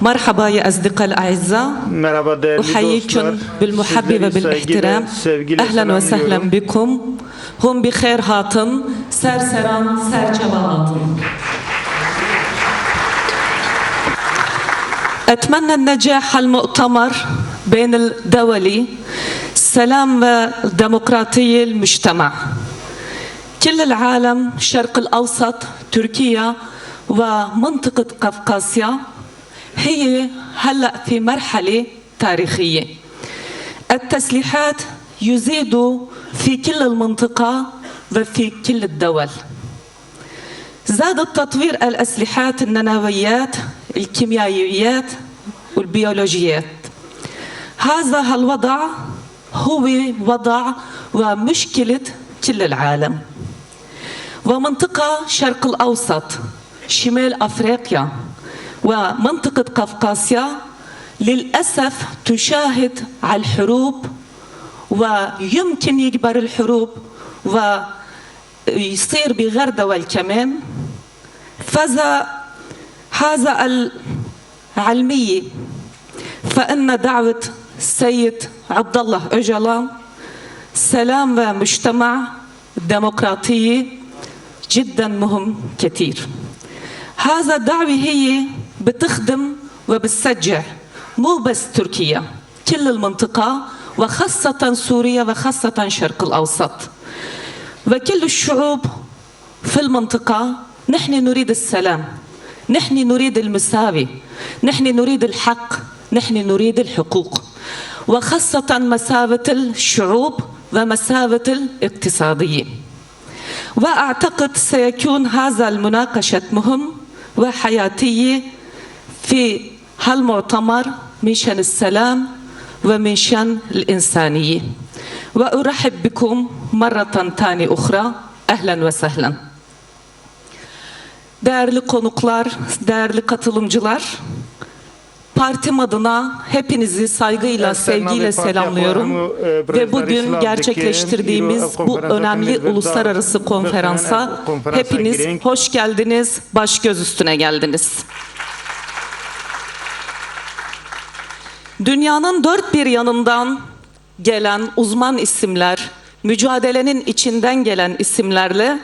مرحبا يا أصدقاء الأعزاء. Merhaba değerli dostlar. أحييكم بالمحبة وبالاحترام. أهلا وسهلا بكم. هم بخير هاتم. سرسران سرچبا هاتم. أتمنى النجاح المؤتمر بين الدولي السلام والديمقراطية المجتمع. كل العالم الشرق الأوسط تركيا ومنطقة قفقاسيا هي هلأ في مرحلة تاريخية. التسليحات يزيد في كل المنطقة وفي كل الدول. زاد التطوير الأسلحات النانويات الكيميائيات والبيولوجيات. هذا الوضع هو وضع ومشكلة كل العالم. ومنطقة شرق الأوسط شمال أفريقيا ومنطقة قفقاسيا للأسف تشاهد على الحروب ويمكن يكبر الحروب ويصير بغير دول كمان. هذا العلمية فإن دعوة السيد عبد الله أوجالان سلام ومجتمع ديمقراطية جدا مهم كثير. هذا الدعوة هي بتخدم وبتشجع مو بس تركيا كل المنطقة وخاصة سوريا وخاصة الشرق الأوسط وكل الشعوب في المنطقة. نحن نريد السلام، نحن نريد المساواة، نحن نريد الحق، نحن نريد الحقوق وخاصة مساواة الشعوب ومساواة الاقتصادية. وأعتقد سيكون هذا المناقشة مهم وحياتية في هالمؤتمر من شأن السلام ومن شأن الإنسانية. وأرحب بكم مرة ثانية أخرى. أهلا وسهلا. Değerli konuklar, değerli katılımcılar, partim adına hepinizi saygıyla, sevgiyle selamlıyorum ve bugün gerçekleştirdiğimiz bu önemli uluslararası konferansa hepiniz hoş geldiniz, baş göz üstüne geldiniz. Dünyanın dört bir yanından gelen uzman isimler, mücadelenin içinden gelen isimlerle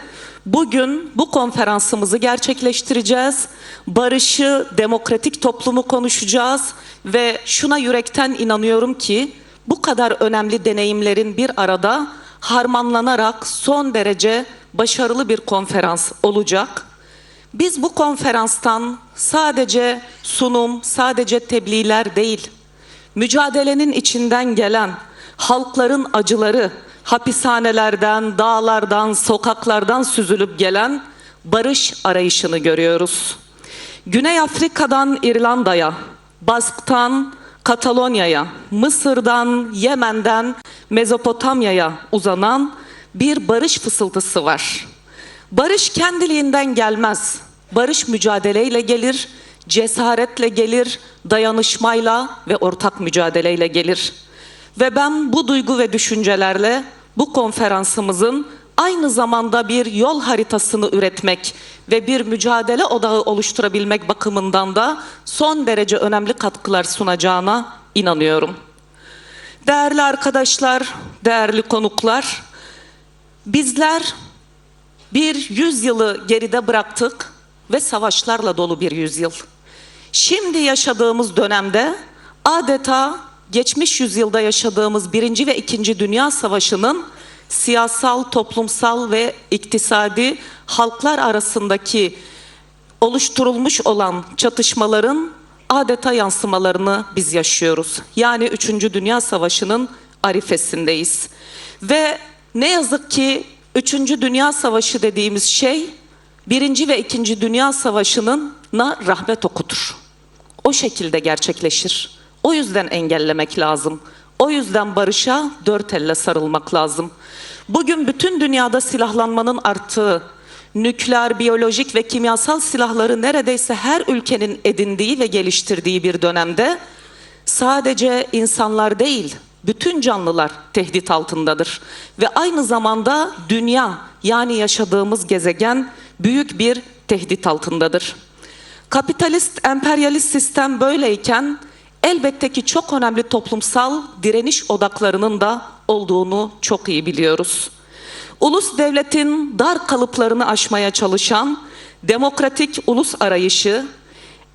bugün bu konferansımızı gerçekleştireceğiz. Barışı, demokratik toplumu konuşacağız ve şuna yürekten inanıyorum ki bu kadar önemli deneyimlerin bir arada harmanlanarak son derece başarılı bir konferans olacak. Biz bu konferanstan sadece sunum, sadece tebliğler değil, mücadelenin içinden gelen halkların acıları, hapishanelerden, dağlardan, sokaklardan süzülüp gelen barış arayışını görüyoruz. Güney Afrika'dan İrlanda'ya, Bask'tan Katalonya'ya, Mısır'dan Yemen'den Mezopotamya'ya uzanan bir barış fısıltısı var. Barış kendiliğinden gelmez. Barış mücadeleyle gelir, cesaretle gelir, dayanışmayla ve ortak mücadeleyle gelir. Ve ben bu duygu ve düşüncelerle bu konferansımızın aynı zamanda bir yol haritasını üretmek ve bir mücadele odağı oluşturabilmek bakımından da son derece önemli katkılar sunacağına inanıyorum. Değerli arkadaşlar, değerli konuklar, bizler bir yüzyılı geride bıraktık ve savaşlarla dolu bir yüzyıl. Şimdi yaşadığımız dönemde adeta geçmiş yüzyılda yaşadığımız 1. ve 2. Dünya Savaşı'nın siyasal, toplumsal ve iktisadi halklar arasındaki oluşturulmuş olan çatışmaların adeta yansımalarını biz yaşıyoruz. Yani 3. Dünya Savaşı'nın arifesindeyiz. Ve ne yazık ki 3. Dünya Savaşı dediğimiz şey 1. ve 2. Dünya Savaşı'nın rahmet okutur. O şekilde gerçekleşir. O yüzden engellemek lazım. O yüzden barışa dört elle sarılmak lazım. Bugün bütün dünyada silahlanmanın arttığı, nükleer, biyolojik ve kimyasal silahları neredeyse her ülkenin edindiği ve geliştirdiği bir dönemde sadece insanlar değil, bütün canlılar tehdit altındadır. Ve aynı zamanda dünya, yani yaşadığımız gezegen büyük bir tehdit altındadır. Kapitalist, emperyalist sistem böyleyken elbette ki çok önemli toplumsal direniş odaklarının da olduğunu çok iyi biliyoruz. Ulus devletin dar kalıplarını aşmaya çalışan demokratik ulus arayışı,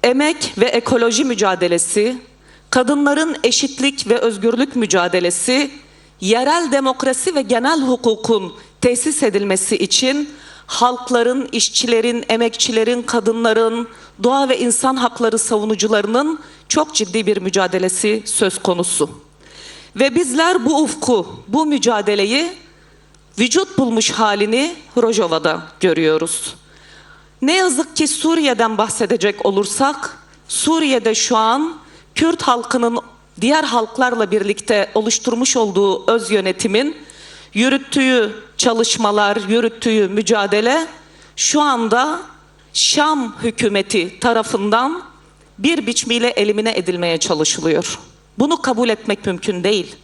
emek ve ekoloji mücadelesi, kadınların eşitlik ve özgürlük mücadelesi, yerel demokrasi ve genel hukukun tesis edilmesi için halkların, işçilerin, emekçilerin, kadınların, doğa ve insan hakları savunucularının çok ciddi bir mücadelesi söz konusu. Ve bizler bu ufku, bu mücadeleyi vücut bulmuş halini Rojava'da görüyoruz. Ne yazık ki Suriye'den bahsedecek olursak, Suriye'de şu an Kürt halkının diğer halklarla birlikte oluşturmuş olduğu öz yönetimin yürüttüğü çalışmalar, yürüttüğü mücadele şu anda Şam hükümeti tarafından bir biçimiyle elimine edilmeye çalışılıyor. Bunu kabul etmek mümkün değil.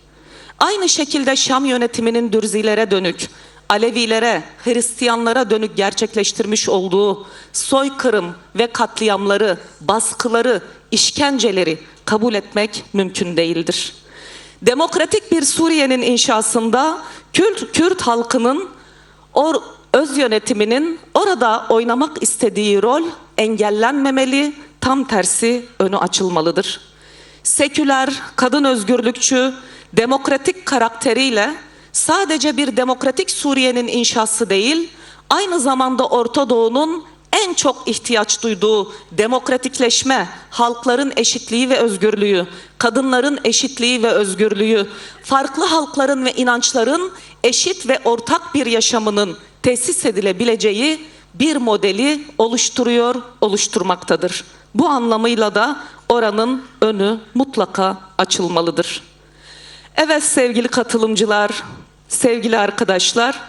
Aynı şekilde Şam yönetiminin Dürzilere dönük, Alevilere, Hristiyanlara dönük gerçekleştirmiş olduğu soykırım ve katliamları, baskıları, işkenceleri kabul etmek mümkün değildir. Demokratik bir Suriye'nin inşasında Kürt halkının öz yönetiminin orada oynamak istediği rol engellenmemeli, tam tersi önü açılmalıdır. Seküler, kadın özgürlükçü, demokratik karakteriyle sadece bir demokratik Suriye'nin inşası değil, aynı zamanda Orta Doğu'nun en çok ihtiyaç duyduğu demokratikleşme, halkların eşitliği ve özgürlüğü, kadınların eşitliği ve özgürlüğü, farklı halkların ve inançların eşit ve ortak bir yaşamının tesis edilebileceği bir modeli oluşturuyor, oluşturmaktadır. Bu anlamıyla da oranın önü mutlaka açılmalıdır. Evet sevgili katılımcılar, sevgili arkadaşlar,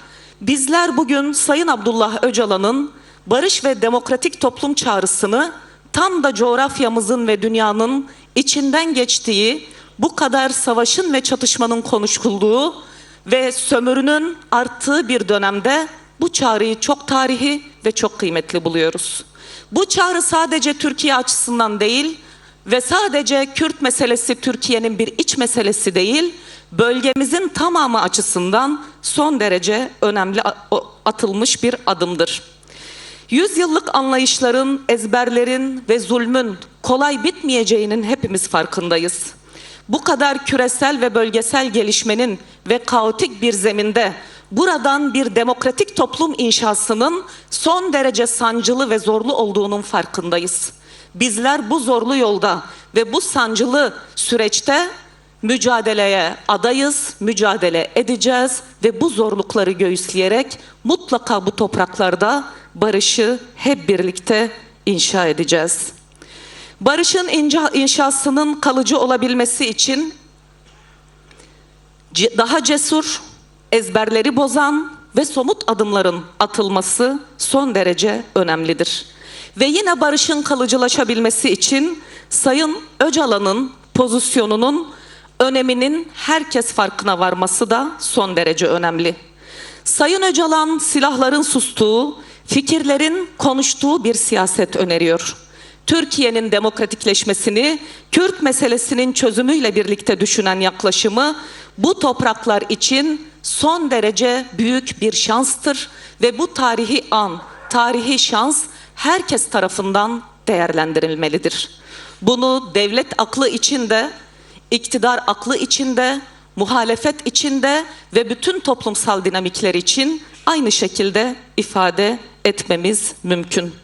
bizler bugün Sayın Abdullah Öcalan'ın barış ve demokratik toplum çağrısını tam da coğrafyamızın ve dünyanın içinden geçtiği, bu kadar savaşın ve çatışmanın konuşulduğu ve sömürünün arttığı bir dönemde bu çağrıyı çok tarihi ve çok kıymetli buluyoruz. Bu çağrı sadece Türkiye açısından değil ve sadece Kürt meselesi Türkiye'nin bir iç meselesi değil, bölgemizin tamamı açısından son derece önemli atılmış bir adımdır. Yüzyıllık anlayışların, ezberlerin ve zulmün kolay bitmeyeceğinin hepimiz farkındayız. Bu kadar küresel ve bölgesel gelişmenin ve kaotik bir zeminde buradan bir demokratik toplum inşasının son derece sancılı ve zorlu olduğunun farkındayız. Bizler bu zorlu yolda ve bu sancılı süreçte mücadeleye adayız, mücadele edeceğiz ve bu zorlukları göğüsleyerek mutlaka bu topraklarda barışı hep birlikte inşa edeceğiz. Barışın inşasının kalıcı olabilmesi için daha cesur, ezberleri bozan ve somut adımların atılması son derece önemlidir. Ve yine barışın kalıcılaşabilmesi için Sayın Öcalan'ın pozisyonunun öneminin herkes farkına varması da son derece önemli. Sayın Öcalan silahların sustuğu, fikirlerin konuştuğu bir siyaset öneriyor. Türkiye'nin demokratikleşmesini, Kürt meselesinin çözümüyle birlikte düşünen yaklaşımı bu topraklar için son derece büyük bir şanstır ve bu tarihi an, tarihi şans herkes tarafından değerlendirilmelidir. Bunu devlet aklı içinde, iktidar aklı içinde, muhalefet içinde ve bütün toplumsal dinamikler için aynı şekilde ifade etmemiz mümkün.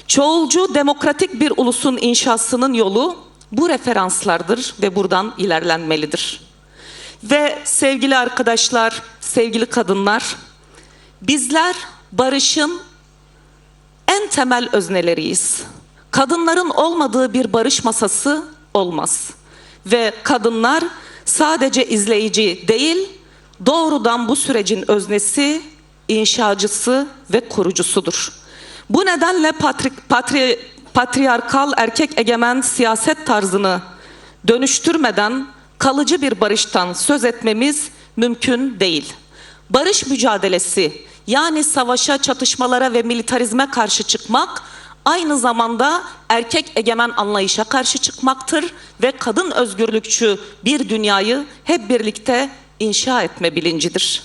Çoğulcu demokratik bir ulusun inşasının yolu bu referanslardır ve buradan ilerlenmelidir. Ve sevgili arkadaşlar, sevgili kadınlar, bizler barışın en temel özneleriyiz. Kadınların olmadığı bir barış masası olmaz. Ve kadınlar sadece izleyici değil, doğrudan bu sürecin öznesi, inşacısı ve kurucusudur. Bu nedenle patriarkal erkek egemen siyaset tarzını dönüştürmeden kalıcı bir barıştan söz etmemiz mümkün değil. Barış mücadelesi, yani savaşa, çatışmalara ve militarizme karşı çıkmak aynı zamanda erkek egemen anlayışa karşı çıkmaktır ve kadın özgürlükçü bir dünyayı hep birlikte inşa etme bilincidir.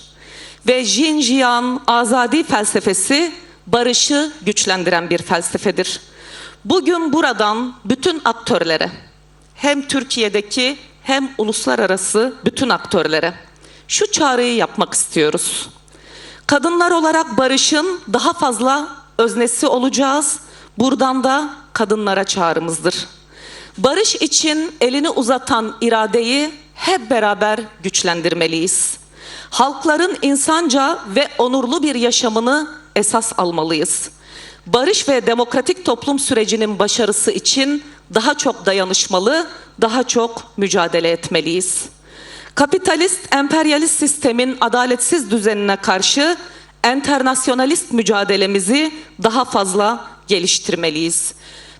Ve Jinjiyan Azadi felsefesi barışı güçlendiren bir felsefedir. Bugün buradan bütün aktörlere, hem Türkiye'deki hem uluslararası bütün aktörlere şu çağrıyı yapmak istiyoruz. Kadınlar olarak barışın daha fazla öznesi olacağız. Buradan da kadınlara çağrımızdır. Barış için elini uzatan iradeyi hep beraber güçlendirmeliyiz. Halkların insanca ve onurlu bir yaşamını esas almalıyız. Barış ve demokratik toplum sürecinin başarısı için daha çok dayanışmalı, daha çok mücadele etmeliyiz. Kapitalist, emperyalist sistemin adaletsiz düzenine karşı enternasyonalist mücadelemizi daha fazla geliştirmeliyiz.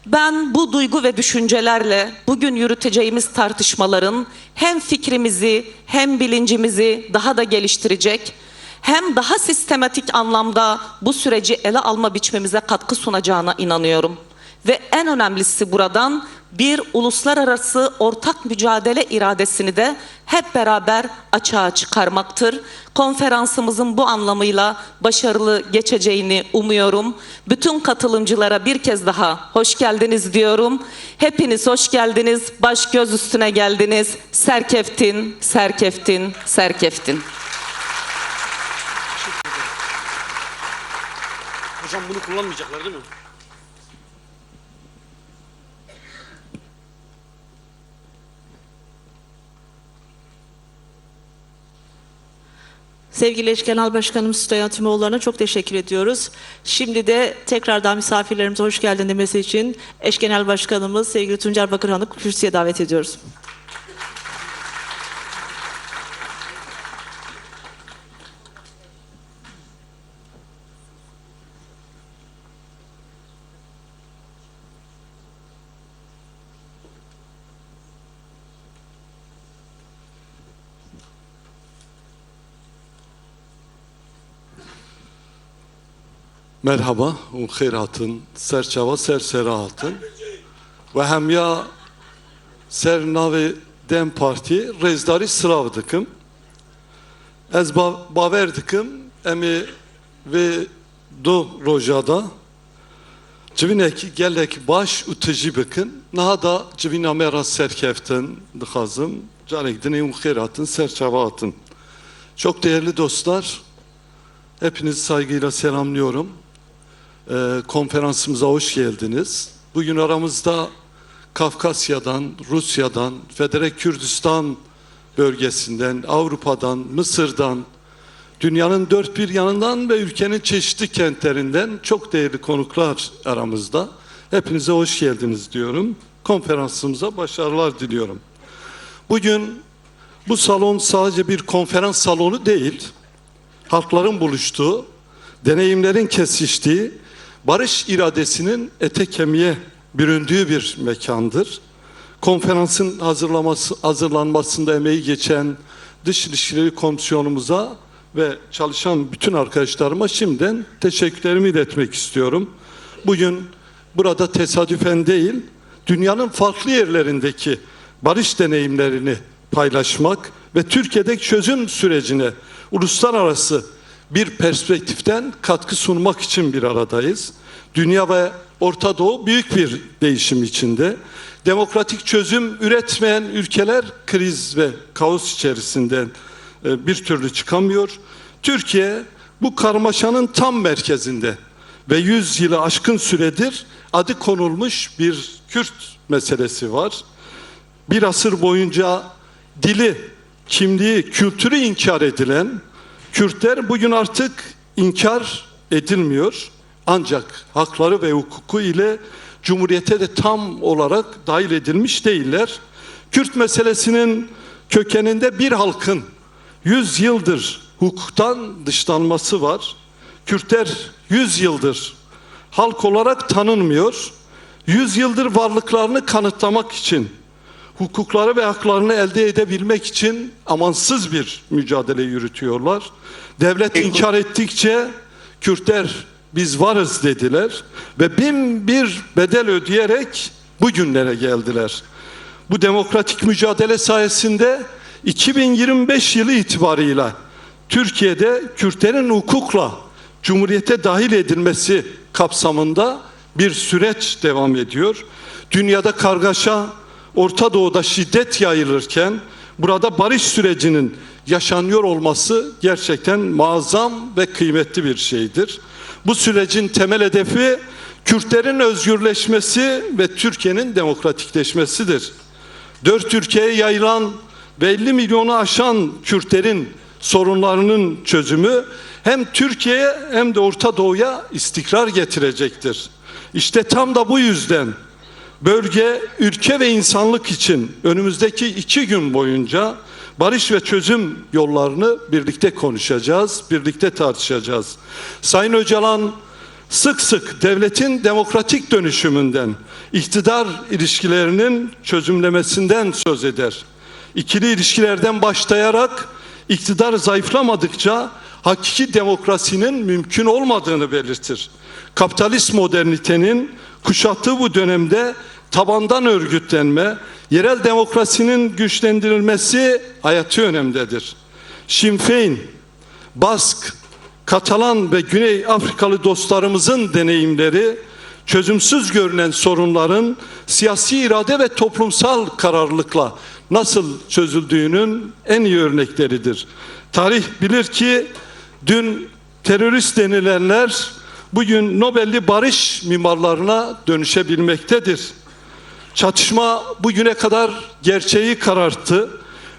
Ben bu duygu ve düşüncelerle bugün yürüteceğimiz tartışmaların hem fikrimizi hem bilincimizi daha da geliştirecek, hem daha sistematik anlamda bu süreci ele alma biçimimize katkı sunacağına inanıyorum. Ve en önemlisi buradan bir uluslararası ortak mücadele iradesini de hep beraber açığa çıkarmaktır. Konferansımızın bu anlamıyla başarılı geçeceğini umuyorum. Bütün katılımcılara bir kez daha hoş geldiniz diyorum. Hepiniz hoş geldiniz, baş göz üstüne geldiniz. Serkeftin, serkeftin, serkeftin. Hocam bunu kullanmayacaklar değil mi? Sevgili Eş Genel Başkanımız Süleyman Tümoğulları'na çok teşekkür ediyoruz. Şimdi de tekrardan misafirlerimize hoş geldin demesi için Eş Genel Başkanımız sevgili Tuncer Bakırhan'ı kürsüye davet ediyoruz. Merhaba, xeyratın, serçava, serserahatın ve hem ya ser navi Dem Parti rezdari sırav dikim. Ez baver dikim emi ve do rojada civinek gelek baş utıcı bikin. Naha da civina mera serkeftin dixazım. Canek dineyim xeyratın, serçavahatın. Çok değerli dostlar, hepinizi saygıyla selamlıyorum. Konferansımıza hoş geldiniz. Bugün aramızda Kafkasya'dan, Rusya'dan, Federe Kürdistan bölgesinden, Avrupa'dan, Mısır'dan, dünyanın dört bir yanından ve ülkenin çeşitli kentlerinden çok değerli konuklar aramızda. Hepinize hoş geldiniz diyorum. Konferansımıza başarılar diliyorum. Bugün bu salon sadece bir konferans salonu değil, halkların buluştuğu, deneyimlerin kesiştiği, barış iradesinin ete kemiğe büründüğü bir mekandır. Konferansın hazırlanmasında emeği geçen Dış İlişkileri Komisyonumuza ve çalışan bütün arkadaşlarıma şimdiden teşekkürlerimi iletmek istiyorum. Bugün burada tesadüfen değil, dünyanın farklı yerlerindeki barış deneyimlerini paylaşmak ve Türkiye'deki çözüm sürecine uluslararası bir perspektiften katkı sunmak için bir aradayız. Dünya ve Orta Doğu büyük bir değişim içinde. Demokratik çözüm üretmeyen ülkeler kriz ve kaos içerisinden bir türlü çıkamıyor. Türkiye bu karmaşanın tam merkezinde ve 100 yılı aşkın süredir adı konulmuş bir Kürt meselesi var. Bir asır boyunca dili, kimliği, kültürü inkar edilen Kürtler bugün artık inkar edilmiyor. Ancak hakları ve hukuku ile Cumhuriyete de tam olarak dahil edilmiş değiller. Kürt meselesinin kökeninde bir halkın 100 yıldır hukuktan dışlanması var. Kürtler 100 yıldır halk olarak tanınmıyor. 100 yıldır varlıklarını kanıtlamak için, hukukları ve haklarını elde edebilmek için amansız bir mücadele yürütüyorlar. Devlet inkar ettikçe Kürtler biz varız dediler ve bin bir bedel ödeyerek bugünlere geldiler. Bu demokratik mücadele sayesinde 2025 yılı itibarıyla Türkiye'de Kürtlerin hukukla Cumhuriyete dahil edilmesi kapsamında bir süreç devam ediyor. Dünyada kargaşa, Orta Doğu'da şiddet yayılırken burada barış sürecinin yaşanıyor olması gerçekten muazzam ve kıymetli bir şeydir. Bu sürecin temel hedefi Kürtlerin özgürleşmesi ve Türkiye'nin demokratikleşmesidir. 4 ülkeye yayılan ve 50 milyonu aşan Kürtlerin sorunlarının çözümü hem Türkiye'ye hem de Orta Doğu'ya istikrar getirecektir. İşte tam da bu yüzden bölge, ülke ve insanlık için önümüzdeki 2 gün boyunca barış ve çözüm yollarını birlikte konuşacağız, birlikte tartışacağız. Sayın Öcalan sık sık devletin demokratik dönüşümünden, iktidar ilişkilerinin çözümlemesinden söz eder. İkili ilişkilerden başlayarak iktidar zayıflamadıkça hakiki demokrasinin mümkün olmadığını belirtir. Kapitalist modernitenin kuşattığı bu dönemde tabandan örgütlenme, yerel demokrasinin güçlendirilmesi hayati önemdedir. Sinn Féin, Bask, Katalan ve Güney Afrikalı dostlarımızın deneyimleri, çözümsüz görünen sorunların siyasi irade ve toplumsal kararlılıkla nasıl çözüldüğünün en iyi örnekleridir. Tarih bilir ki dün terörist denilenler bugün Nobel'li barış mimarlarına dönüşebilmektedir. Çatışma bugüne kadar gerçeği kararttı.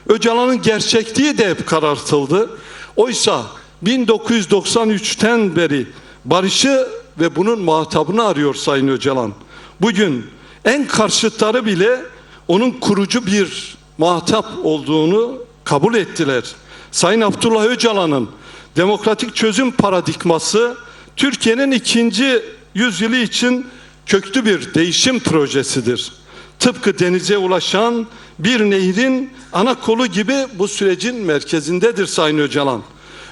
Öcalan'ın gerçekliği de hep karartıldı. Oysa 1993'ten beri barışı ve bunun muhatabını arıyor Sayın Öcalan. Bugün en karşıtları bile onun kurucu bir muhatap olduğunu kabul ettiler. Sayın Abdullah Öcalan'ın demokratik çözüm paradigması Türkiye'nin 2. yüzyılı için köklü bir değişim projesidir. Tıpkı denize ulaşan bir nehrin ana kolu gibi bu sürecin merkezindedir Sayın Öcalan.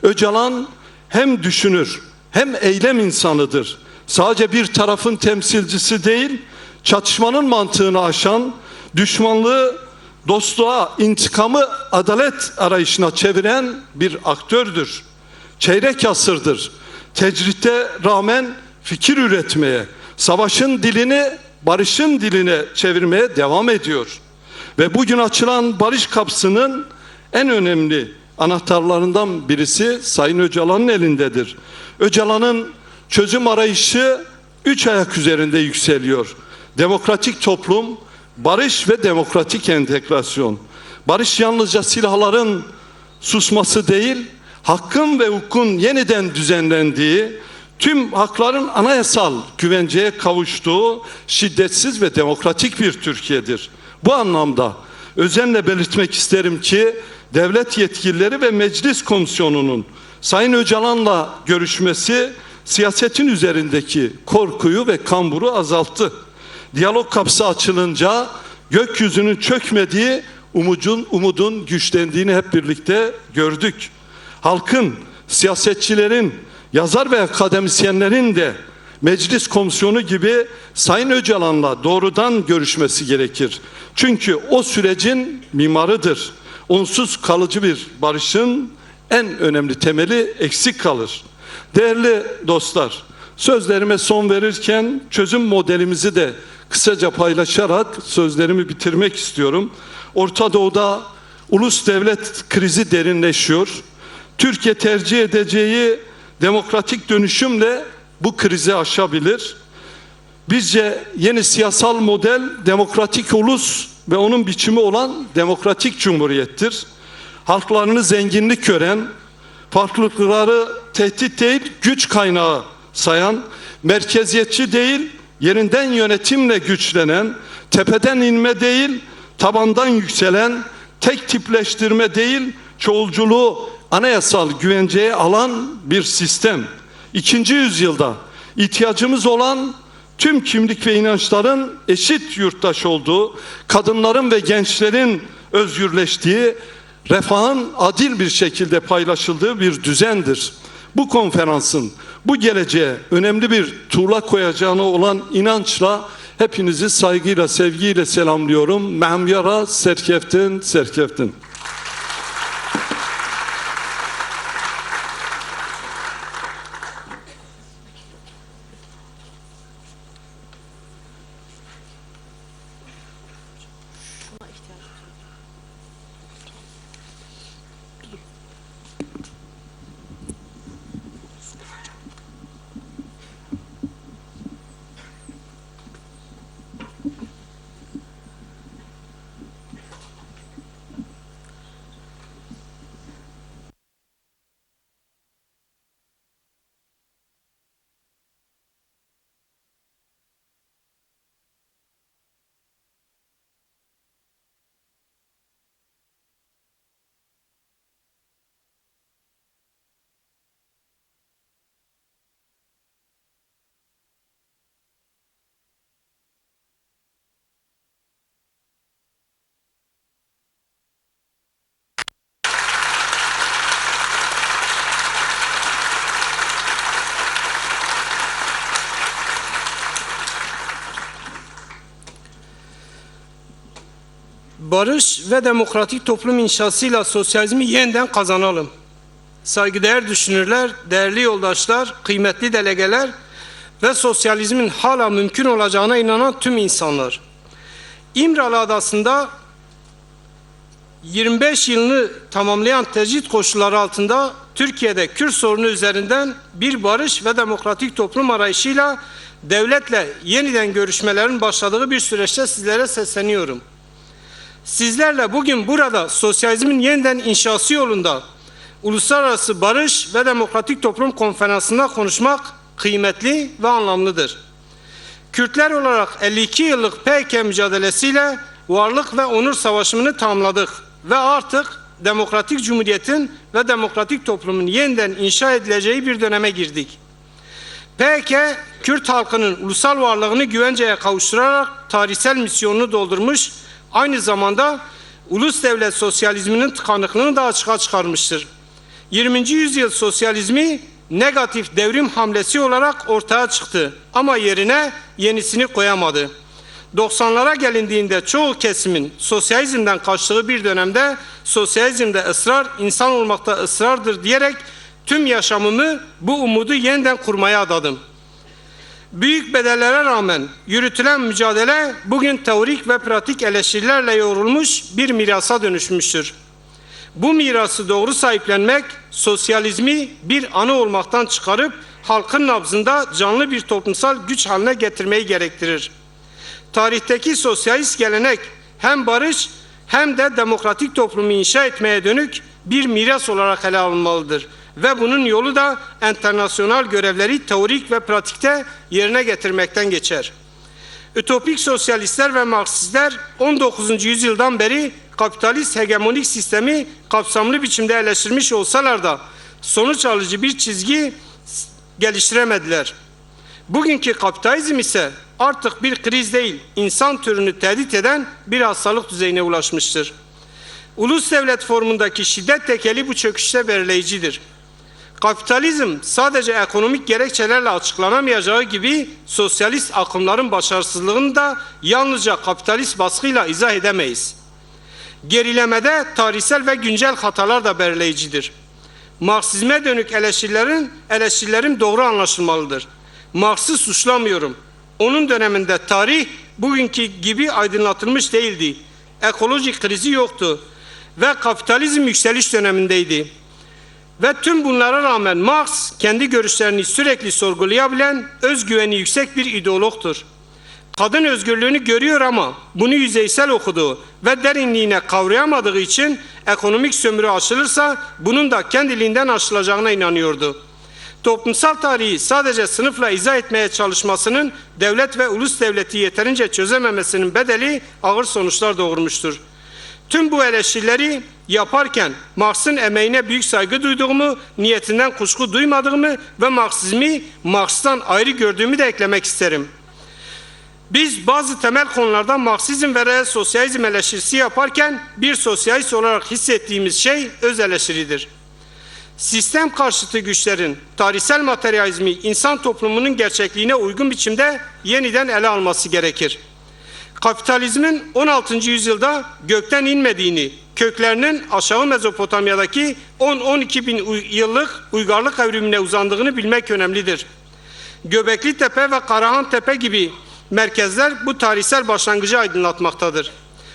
Öcalan hem düşünür hem eylem insanıdır. Sadece bir tarafın temsilcisi değil, çatışmanın mantığını aşan, düşmanlığı dostluğa, intikamı adalet arayışına çeviren bir aktördür. Çeyrek asırdır tecritte rağmen fikir üretmeye, savaşın dilini barışın diline çevirmeye devam ediyor. Ve bugün açılan barış kapısının en önemli anahtarlarından birisi Sayın Öcalan'ın elindedir. Öcalan'ın çözüm arayışı 3 ayak üzerinde yükseliyor. Demokratik toplum, barış ve demokratik entegrasyon. Barış yalnızca silahların susması değil, hakkın ve hukukun yeniden düzenlendiği, tüm hakların anayasal güvenceye kavuştuğu şiddetsiz ve demokratik bir Türkiye'dir. Bu anlamda özenle belirtmek isterim ki devlet yetkilileri ve meclis komisyonunun Sayın Öcalan'la görüşmesi siyasetin üzerindeki korkuyu ve kamburu azalttı. Diyalog kapısı açılınca gökyüzünün çökmediği, umudun güçlendiğini hep birlikte gördük. Halkın, siyasetçilerin, yazar ve akademisyenlerin de meclis komisyonu gibi Sayın Öcalan'la doğrudan görüşmesi gerekir. Çünkü o sürecin mimarıdır. Onsuz kalıcı bir barışın en önemli temeli eksik kalır. Değerli dostlar, sözlerime son verirken çözüm modelimizi de kısaca paylaşarak sözlerimi bitirmek istiyorum. Orta Doğu'da ulus devlet krizi derinleşiyor. Türkiye tercih edeceği demokratik dönüşümle bu krizi aşabilir. Bizce yeni siyasal model demokratik ulus ve onun biçimi olan demokratik cumhuriyettir. Halklarını zenginlik gören, farklılıkları tehdit değil güç kaynağı sayan, merkeziyetçi değil yerinden yönetimle güçlenen, tepeden inme değil tabandan yükselen, tek tipleştirme değil çoğulculuğu anayasal güvenceye alan bir sistem. 2. yüzyılda ihtiyacımız olan tüm kimlik ve inançların eşit yurttaş olduğu, kadınların ve gençlerin özgürleştiği, refahın adil bir şekilde paylaşıldığı bir düzendir. bu konferansın bu geleceğe önemli bir tuğla koyacağına olan inançla hepinizi saygıyla, sevgiyle selamlıyorum. Memyara serkeftin, serkeftin. Barış ve demokratik toplum inşasıyla sosyalizmi yeniden kazanalım. Saygıdeğer düşünürler, değerli yoldaşlar, kıymetli delegeler ve sosyalizmin hala mümkün olacağına inanan tüm insanlar. İmralı Adası'nda 25 yılını tamamlayan tecrit koşulları altında Türkiye'de Kürt sorunu üzerinden bir barış ve demokratik toplum arayışıyla devletle yeniden görüşmelerin başladığı bir süreçte sizlere sesleniyorum. Sizlerle bugün burada sosyalizmin yeniden inşası yolunda Uluslararası Barış ve Demokratik Toplum Konferansı'nda konuşmak kıymetli ve anlamlıdır. Kürtler olarak 52 yıllık PKK mücadelesiyle varlık ve onur savaşını tamamladık ve artık demokratik cumhuriyetin ve demokratik toplumun yeniden inşa edileceği bir döneme girdik. PKK, Kürt halkının ulusal varlığını güvenceye kavuşturarak tarihsel misyonunu doldurmuş, aynı zamanda ulus devlet sosyalizminin tıkanıklığını da açığa çıkarmıştır. 20. yüzyıl sosyalizmi negatif devrim hamlesi olarak ortaya çıktı ama yerine yenisini koyamadı. 90'lara gelindiğinde çoğu kesimin sosyalizmden kaçtığı bir dönemde sosyalizmde ısrar, insan olmakta ısrardır diyerek tüm yaşamımı bu umudu yeniden kurmaya adadım. Büyük bedellere rağmen yürütülen mücadele bugün teorik ve pratik eleştirilerle yoğrulmuş bir mirasa dönüşmüştür. Bu mirası doğru sahiplenmek, sosyalizmi bir anı olmaktan çıkarıp halkın nabzında canlı bir toplumsal güç haline getirmeyi gerektirir. Tarihteki sosyalist gelenek hem barış hem de demokratik toplumu inşa etmeye dönük bir miras olarak ele alınmalıdır. Ve bunun yolu da internasyonal görevleri teorik ve pratikte yerine getirmekten geçer. Ütopik sosyalistler ve Marksistler 19. yüzyıldan beri kapitalist hegemonik sistemi kapsamlı biçimde eleştirmiş olsalar da sonuç alıcı bir çizgi geliştiremediler. Bugünkü kapitalizm ise artık bir kriz değil, insan türünü tehdit eden bir hastalık düzeyine ulaşmıştır. Ulus devlet formundaki şiddet tekeli bu çöküşte belirleyicidir. Kapitalizm sadece ekonomik gerekçelerle açıklanamayacağı gibi sosyalist akımların başarısızlığını da yalnızca kapitalist baskıyla izah edemeyiz. Gerilemede tarihsel ve güncel hatalar da belirleyicidir. Marksizme dönük eleştirilerim doğru anlaşılmalıdır. Marks'ı suçlamıyorum. Onun döneminde tarih bugünkü gibi aydınlatılmış değildi. Ekolojik krizi yoktu ve kapitalizm yükseliş dönemindeydi. Ve tüm bunlara rağmen Marx kendi görüşlerini sürekli sorgulayabilen, özgüveni yüksek bir ideologtur. Kadın özgürlüğünü görüyor ama bunu yüzeysel okuduğu ve derinliğine kavrayamadığı için ekonomik sömürü aşılırsa bunun da kendiliğinden aşılacağına inanıyordu. Toplumsal tarihi sadece sınıfla izah etmeye çalışmasının devlet ve ulus devleti yeterince çözememesinin bedeli ağır sonuçlar doğurmuştur. Tüm bu eleştirileri yaparken Marx'ın emeğine büyük saygı duyduğumu, niyetinden kuşku duymadığımı ve Marksizmi Marx'tan ayrı gördüğümü de eklemek isterim. Biz bazı temel konularda Marksizm ve reel sosyalizm eleştirisi yaparken bir sosyalist olarak hissettiğimiz şey öz eleştiridir. Sistem karşıtı güçlerin tarihsel materyalizmi insan toplumunun gerçekliğine uygun biçimde yeniden ele alması gerekir. Kapitalizmin 16. yüzyılda gökten inmediğini, köklerinin aşağı Mezopotamya'daki 10-12 bin yıllık uygarlık evrimine uzandığını bilmek önemlidir. Göbekli Tepe ve Karahan Tepe gibi merkezler bu tarihsel başlangıcı aydınlatmaktadır.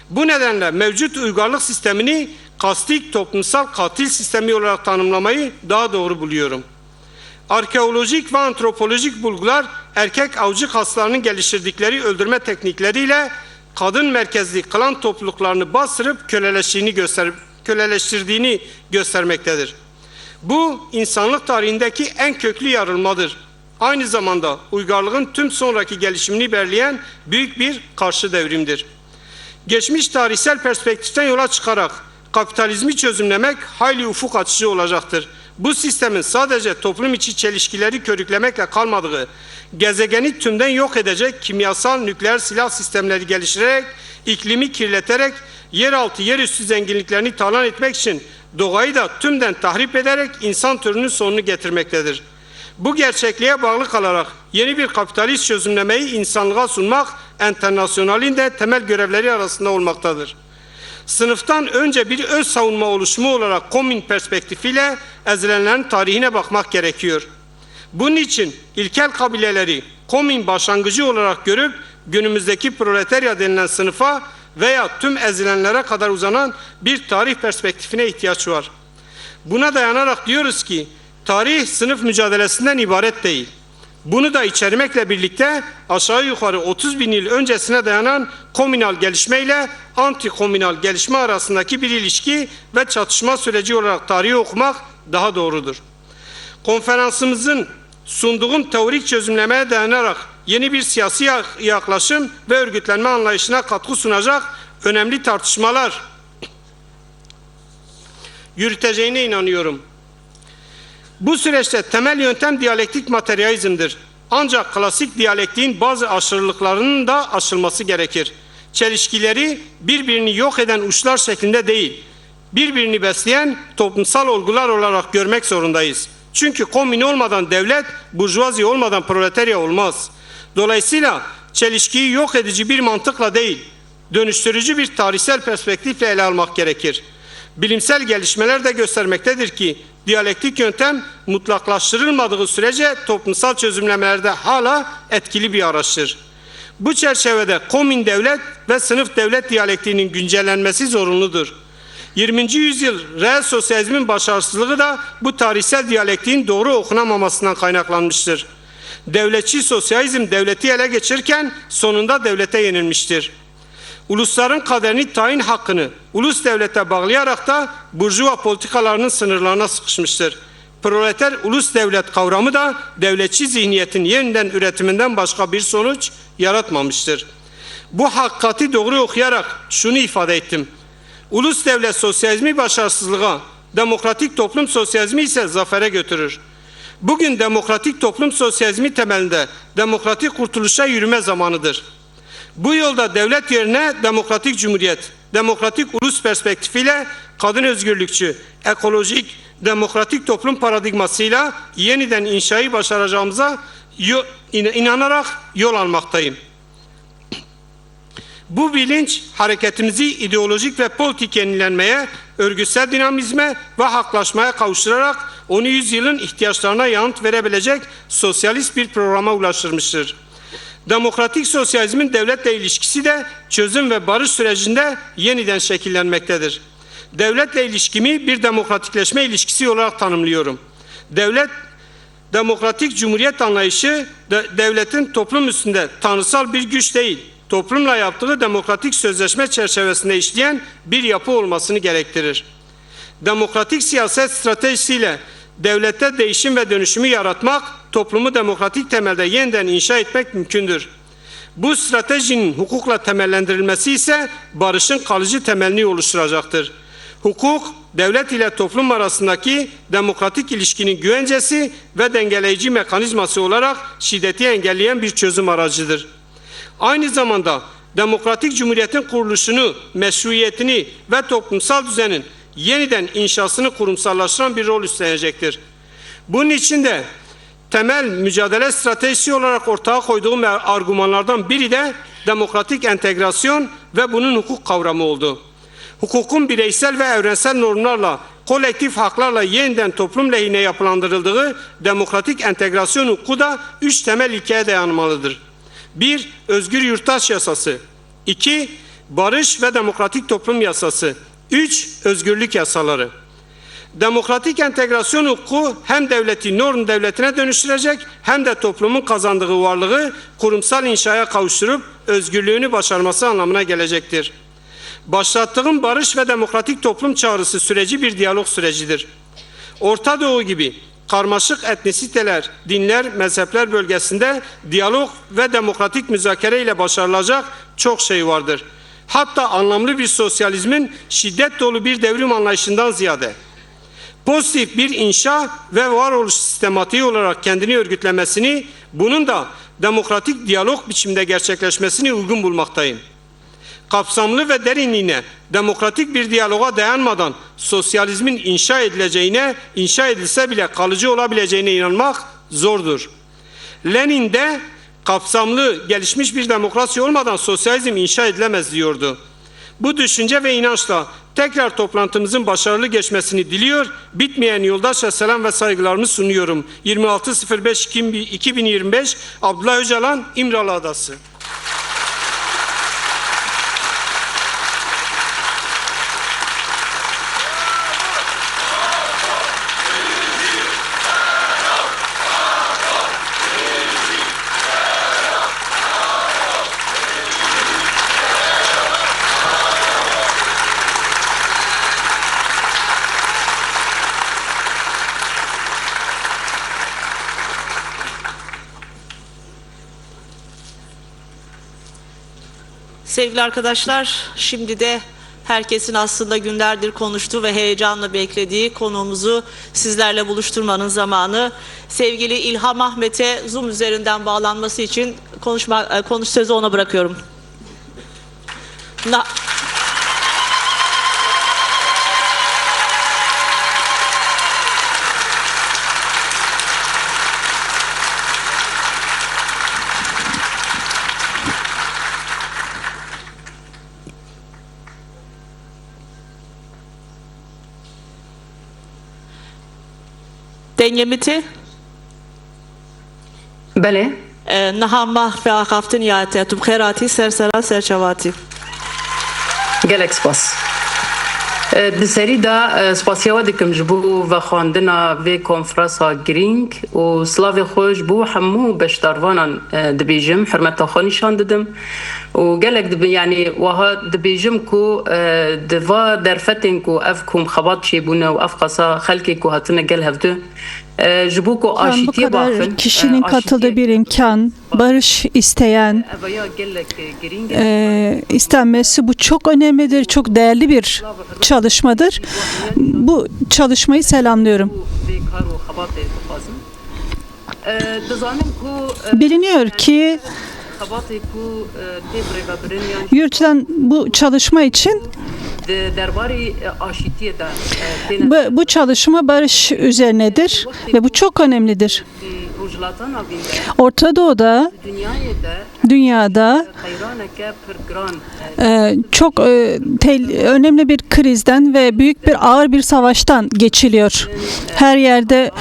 Bu nedenle mevcut uygarlık sistemini kastik toplumsal katil sistemi olarak tanımlamayı daha doğru buluyorum. Arkeolojik ve antropolojik bulgular erkek avcı kaslarının geliştirdikleri öldürme teknikleriyle kadın merkezli klan topluluklarını bastırıp köleleştirdiğini göstermektedir. Bu insanlık tarihindeki en köklü yarılmadır. Aynı zamanda uygarlığın tüm sonraki gelişimini belirleyen büyük bir karşı devrimdir. Geçmiş tarihsel perspektiften yola çıkarak kapitalizmi çözümlemek hayli ufuk açıcı olacaktır. Bu sistemin sadece toplum içi çelişkileri körüklemekle kalmadığı, gezegeni tümden yok edecek kimyasal nükleer silah sistemleri geliştirerek, iklimi kirleterek, yeraltı yerüstü zenginliklerini talan etmek için doğayı da tümden tahrip ederek insan türünün sonunu getirmektedir. Bu gerçekliğe bağlı kalarak yeni bir kapitalist çözümlemeyi insanlığa sunmak enternasyonalin de temel görevleri arasında olmaktadır. Sınıftan önce bir öz savunma oluşumu olarak komün perspektifiyle ezilenlerin tarihine bakmak gerekiyor. Bunun için ilkel kabileleri komün başlangıcı olarak görüp günümüzdeki proletarya denilen sınıfa veya tüm ezilenlere kadar uzanan bir tarih perspektifine ihtiyaç var. Buna dayanarak diyoruz ki tarih sınıf mücadelesinden ibaret değil. Bunu da içermekle birlikte aşağı yukarı 30 bin yıl öncesine dayanan komünal gelişmeyle anti-komünal gelişme arasındaki bir ilişki ve çatışma süreci olarak tarihi okumak daha doğrudur. Konferansımızın sunduğum teorik çözümlemeye dayanarak yeni bir siyasi yaklaşım ve örgütlenme anlayışına katkı sunacak önemli tartışmalar yürüteceğine inanıyorum. Bu süreçte temel yöntem diyalektik materyalizmdir. Ancak klasik diyalektiğin bazı aşırılıklarının da aşılması gerekir. Çelişkileri birbirini yok eden uçlar şeklinde değil, birbirini besleyen toplumsal olgular olarak görmek zorundayız. Çünkü komün olmadan devlet, burjuvazi olmadan proletarya olmaz. Dolayısıyla çelişkiyi yok edici bir mantıkla değil, dönüştürücü bir tarihsel perspektifle ele almak gerekir. Bilimsel gelişmeler de göstermektedir ki diyalektik yöntem mutlaklaştırılmadığı sürece toplumsal çözümlemelerde hala etkili bir araçtır. Bu çerçevede komün devlet ve sınıf devlet diyalektiğinin güncellenmesi zorunludur. 20. yüzyıl reel sosyalizmin başarısızlığı da bu tarihsel diyalektiğin doğru okunamamasından kaynaklanmıştır. Devletçi sosyalizm devleti ele geçirirken sonunda devlete yenilmiştir. Ulusların kaderini tayin hakkını ulus devlete bağlayarak da burjuva politikalarının sınırlarına sıkışmıştır. Proleter ulus devlet kavramı da devletçi zihniyetin yeniden üretiminden başka bir sonuç yaratmamıştır. Bu hakikati doğru okuyarak şunu ifade ettim. Ulus devlet sosyalizmi başarısızlığa, demokratik toplum sosyalizmi ise zafere götürür. Bugün demokratik toplum sosyalizmi temelinde demokratik kurtuluşa yürüme zamanıdır. Bu yolda devlet yerine demokratik cumhuriyet, demokratik ulus perspektifiyle kadın özgürlükçü, ekolojik, demokratik toplum paradigmasıyla yeniden inşayı başaracağımıza inanarak yol almaktayım. Bu bilinç hareketimizi ideolojik ve politik yenilenmeye, örgütsel dinamizme ve haklaşmaya kavuşturarak 10. yüzyılın ihtiyaçlarına yanıt verebilecek sosyalist bir programa ulaştırmıştır. Demokratik sosyalizmin devletle ilişkisi de çözüm ve barış sürecinde yeniden şekillenmektedir. Devletle ilişkimi bir demokratikleşme ilişkisi olarak tanımlıyorum. Devlet, demokratik cumhuriyet anlayışı devletin toplum üstünde tanrısal bir güç değil, toplumla yaptığı demokratik sözleşme çerçevesinde işleyen bir yapı olmasını gerektirir. Demokratik siyaset stratejisiyle devlette değişim ve dönüşümü yaratmak, toplumu demokratik temelde yeniden inşa etmek mümkündür. Bu stratejinin hukukla temellendirilmesi ise barışın kalıcı temelini oluşturacaktır. Hukuk, devlet ile toplum arasındaki demokratik ilişkinin güvencesi ve dengeleyici mekanizması olarak şiddeti engelleyen bir çözüm aracıdır. Aynı zamanda demokratik cumhuriyetin kuruluşunu, meşruiyetini ve toplumsal düzenin yeniden inşasını kurumsallaştıran bir rol üstlenecektir. Bunun için de temel mücadele stratejisi olarak ortaya koyduğum argümanlardan biri de demokratik entegrasyon ve bunun hukuk kavramı oldu. Hukukun bireysel ve evrensel normlarla, kolektif haklarla yeniden toplum lehine yapılandırıldığı demokratik entegrasyon hukuku da 3 temel ilkeye dayanmalıdır. 1. Özgür Yurttaş Yasası. 2. Barış ve Demokratik Toplum Yasası. 3. Özgürlük yasaları. Demokratik entegrasyon hukuku hem devleti norm devletine dönüştürecek hem de toplumun kazandığı varlığı kurumsal inşaya kavuşturup özgürlüğünü başarması anlamına gelecektir. Başlattığım barış ve demokratik toplum çağrısı süreci bir diyalog sürecidir. Orta Doğu gibi karmaşık etnisiteler, dinler, mezhepler bölgesinde diyalog ve demokratik müzakere ile başarılacak çok şey vardır. Hatta anlamlı bir sosyalizmin şiddet dolu bir devrim anlayışından ziyade pozitif bir inşa ve varoluş sistematiği olarak kendini örgütlemesini, bunun da demokratik diyalog biçimde gerçekleşmesini uygun bulmaktayım. Kapsamlı ve derinliğine demokratik bir diyaloga dayanmadan sosyalizmin inşa edilse bile kalıcı olabileceğine inanmak zordur. Lenin de kapsamlı, gelişmiş bir demokrasi olmadan sosyalizm inşa edilemez diyordu. Bu düşünce ve inançla tekrar toplantımızın başarılı geçmesini diliyor. Bitmeyen yoldaşça selam ve saygılarımı sunuyorum. 26.05.2025 Abdullah Öcalan, İmralı Adası. Sevgili arkadaşlar, şimdi de herkesin aslında günlerdir konuştuğu ve heyecanla beklediği konuğumuzu sizlerle buluşturmanın zamanı. Sevgili İlham Ahmet'e Zoom üzerinden bağlanması için konuş sözü ona bırakıyorum. دنيمتي بله نهامه فاقفتن یاته تو بخیراتی سرسرا سرچواتی گلک سپاس بسری دا سپاسیوا دکم جبو و خواندنا و کنفرانسا گرینگ و سلاو خوش بو همو بشتاروانان دبیجم حرمت خانیشان ددم و گلک دب یعنی وها دبیجم کو دوا درفتن کو اف کوم خبات چی بونه و اف قصا خلکی کو هاتنه گل هفته Bu kadar kişinin katıldığı bir imkan, barış isteyen, istenmesi bu çok önemlidir, çok değerli bir çalışmadır. Bu çalışmayı selamlıyorum. Biliniyor ki yürütülen bu çalışma için bu çalışma barış üzerinedir ve bu çok önemlidir. Orta Doğu'da, dünyada çok önemli bir krizden ve büyük bir ağır bir savaştan geçiliyor. Her yerde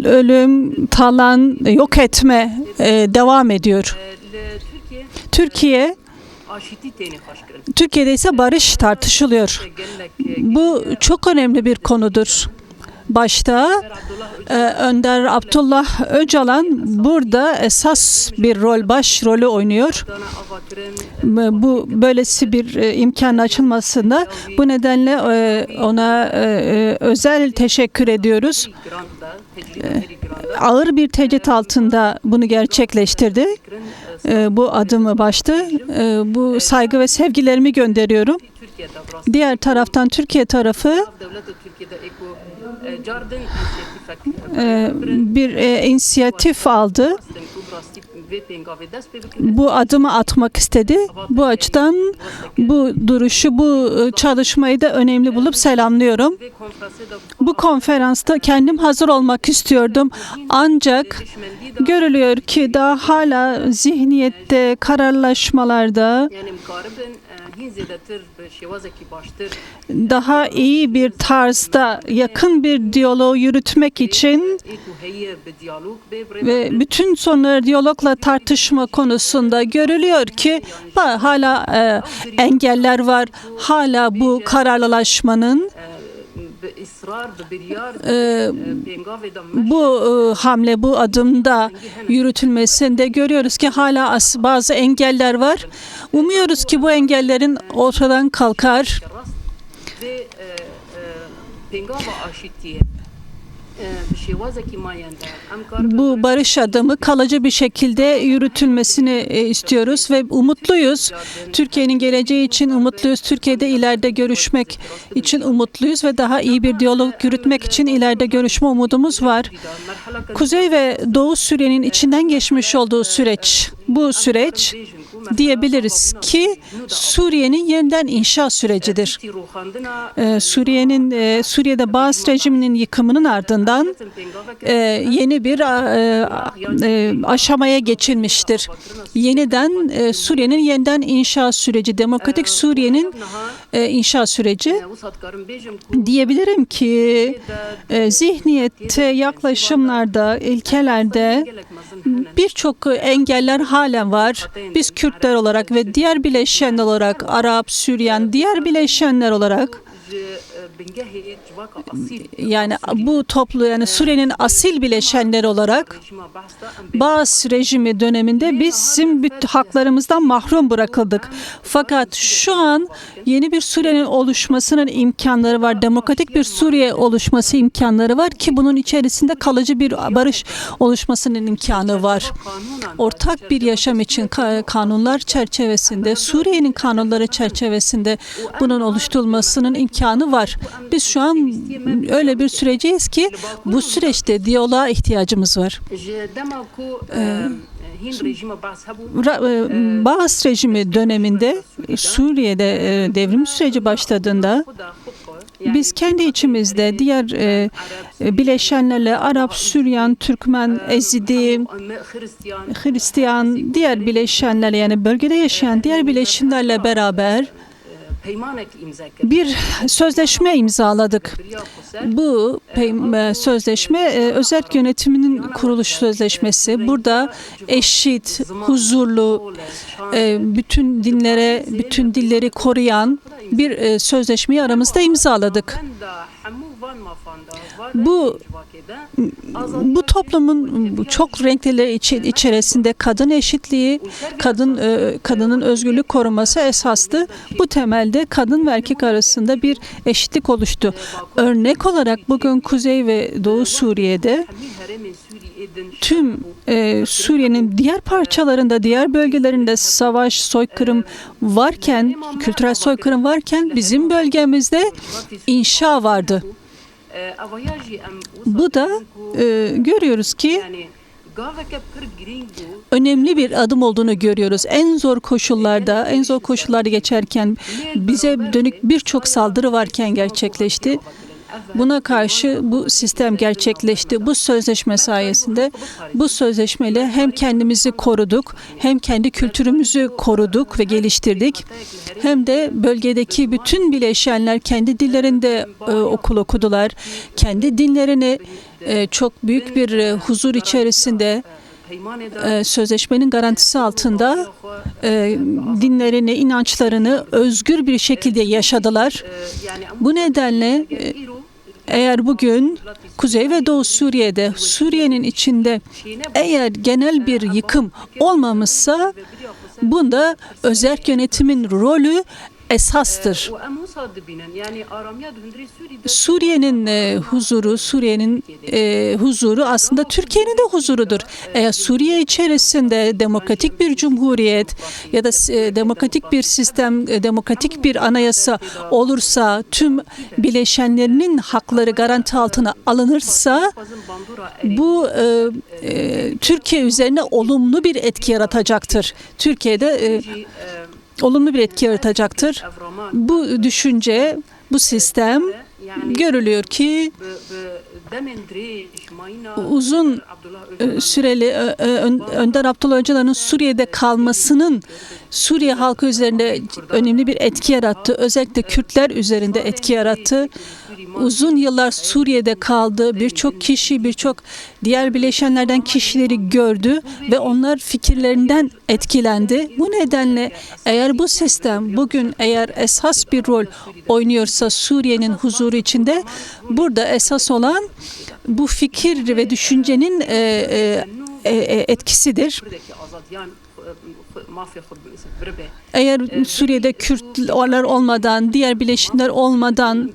ölüm, talan, yok etme devam ediyor. Türkiye'de ise barış tartışılıyor. Bu çok önemli bir konudur. Başta Önder Abdullah Öcalan burada esas bir baş rolü oynuyor. Bu böylesi bir imkanın açılmasında bu nedenle ona özel teşekkür ediyoruz. Ağır bir tecrit altında bunu gerçekleştirdi. Bu adımı başta. Bu saygı ve sevgilerimi gönderiyorum. Diğer taraftan Türkiye tarafı bir inisiyatif aldı. bu adımı atmak istedi. Bu açıdan bu duruşu, bu çalışmayı da önemli bulup selamlıyorum. Bu konferansta kendim hazır olmak istiyordum. Ancak görülüyor ki daha hala zihniyette, kararlaşmalarda daha iyi bir tarzda yakın bir diyaloğu yürütmek için ve bütün sorunları diyalogla tartışma konusunda görülüyor ki hala engeller var. Hala bu kararlılaşmanın bu hamle, bu adımda yürütülmesinde görüyoruz ki hala bazı engeller var. Umuyoruz ki bu engellerin ortadan kalkar. Bu barış adımı kalıcı bir şekilde yürütülmesini istiyoruz ve umutluyuz. Türkiye'nin geleceği için umutluyuz. Türkiye'de ileride görüşmek için umutluyuz ve daha iyi bir diyalog yürütmek için ileride görüşme umudumuz var. Kuzey ve Doğu Suriye'nin içinden geçmiş olduğu süreç, bu süreç diyebiliriz ki Suriye'nin yeniden inşa sürecidir. Suriye'de Baas rejiminin yıkımının ardından yeni bir aşamaya geçilmiştir. Suriye'nin yeniden inşa süreci, demokratik Suriye'nin inşa süreci diyebilirim ki zihniyette, yaklaşımlarda, ilkelerde birçok engeller halen var. Biz Kürtler olarak ve diğer bileşenler olarak, Arap, Süryan, diğer bileşenler olarak yani bu Suriye'nin asil bileşenleri olarak Baas rejimi döneminde bizim haklarımızdan mahrum bırakıldık. Fakat şu an yeni bir Suriye'nin oluşmasının imkanları var. Demokratik bir Suriye oluşması imkanları var ki bunun içerisinde kalıcı bir barış oluşmasının imkanı var. Ortak bir yaşam için kanunlar çerçevesinde, Suriye'nin kanunları çerçevesinde bunun oluşturulmasının imkanı var. Biz şu an öyle bir süreceğiz ki bu süreçte diyaloğa ihtiyacımız var. Baas rejimi döneminde Suriye'de devrim süreci başladığında biz kendi içimizde diğer bileşenlerle Arap, Süryan, Türkmen, Ezidi, Hristiyan, diğer bileşenlerle yani bölgede yaşayan diğer bileşenlerle beraber bir sözleşme imzaladık. Bu sözleşme özerk yönetiminin kuruluş sözleşmesi. Burada eşit, huzurlu, bütün dilleri koruyan bir sözleşmeyi aramızda imzaladık. Bu toplumun çok renkleri içerisinde kadın eşitliği, kadının özgürlük koruması esastı. Bu temelde kadın ve erkek arasında bir eşitlik oluştu. Örnek olarak bugün Kuzey ve Doğu Suriye'de tüm Suriye'nin diğer parçalarında, diğer bölgelerinde savaş, soykırım varken, kültürel soykırım varken bizim bölgemizde inşa vardı. Bu da görüyoruz ki önemli bir adım olduğunu görüyoruz. En zor koşullarda geçerken bize dönük birçok saldırı varken gerçekleşti. Buna karşı bu sistem gerçekleşti. Bu sözleşme sayesinde bu sözleşmeyle hem kendimizi koruduk, hem kendi kültürümüzü koruduk ve geliştirdik. Hem de bölgedeki bütün bileşenler kendi dillerinde okul okudular. Kendi dinlerini çok büyük bir huzur içerisinde sözleşmenin garantisi altında dinlerini, inançlarını özgür bir şekilde yaşadılar. Bu nedenle eğer bugün Kuzey ve Doğu Suriye'de, Suriye'nin içinde eğer genel bir yıkım olmamışsa bunda özerk yönetimin rolü esastır. Suriye'nin huzuru aslında Türkiye'nin de huzurudur. Eğer Suriye içerisinde demokratik bir cumhuriyet ya da demokratik bir sistem, demokratik bir anayasa olursa, tüm bileşenlerinin hakları garanti altına alınırsa, bu Türkiye üzerine olumlu bir etki yaratacaktır. Türkiye'de olumlu bir etki yaratacaktır. Bu düşünce, bu sistem görülüyor ki uzun süreli Önder Abdullah Öcalan'ın Suriye'de kalmasının Suriye halkı üzerinde önemli bir etki yarattı. Özellikle Kürtler üzerinde etki yarattı. Uzun yıllar Suriye'de kaldı. Birçok kişi, birçok diğer bileşenlerden kişileri gördü ve onlar fikirlerinden etkilendi. Bu nedenle eğer bu sistem bugün eğer esas bir rol oynuyorsa Suriye'nin huzuru içinde, burada esas olan bu fikir ve düşüncenin etkisidir. Eğer Suriye'de Kürtler olmadan, diğer bileşenler olmadan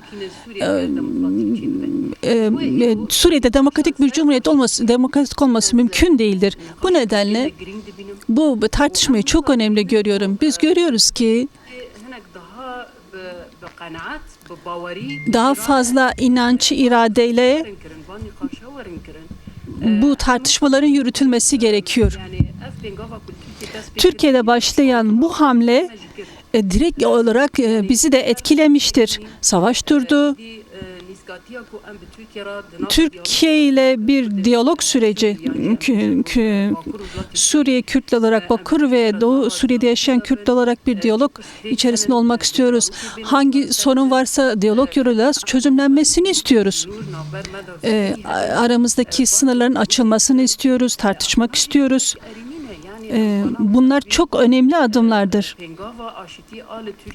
Suriye'de demokratik bir cumhuriyet olması, demokratik olması mümkün değildir. Bu nedenle bu tartışmayı çok önemli görüyorum. Biz görüyoruz ki daha fazla inanç, iradeyle bu tartışmaların yürütülmesi gerekiyor. Türkiye'de başlayan bu hamle direkt olarak bizi de etkilemiştir. Savaş durdu. Türkiye ile bir diyalog süreci, Suriye Kürtler olarak Bakur ve Doğu Suriye'de yaşayan Kürtler olarak bir diyalog içerisinde olmak istiyoruz. Hangi sorun varsa diyalog yoluyla çözümlenmesini istiyoruz. Aramızdaki sınırların açılmasını istiyoruz, tartışmak istiyoruz. Bunlar çok önemli adımlardır.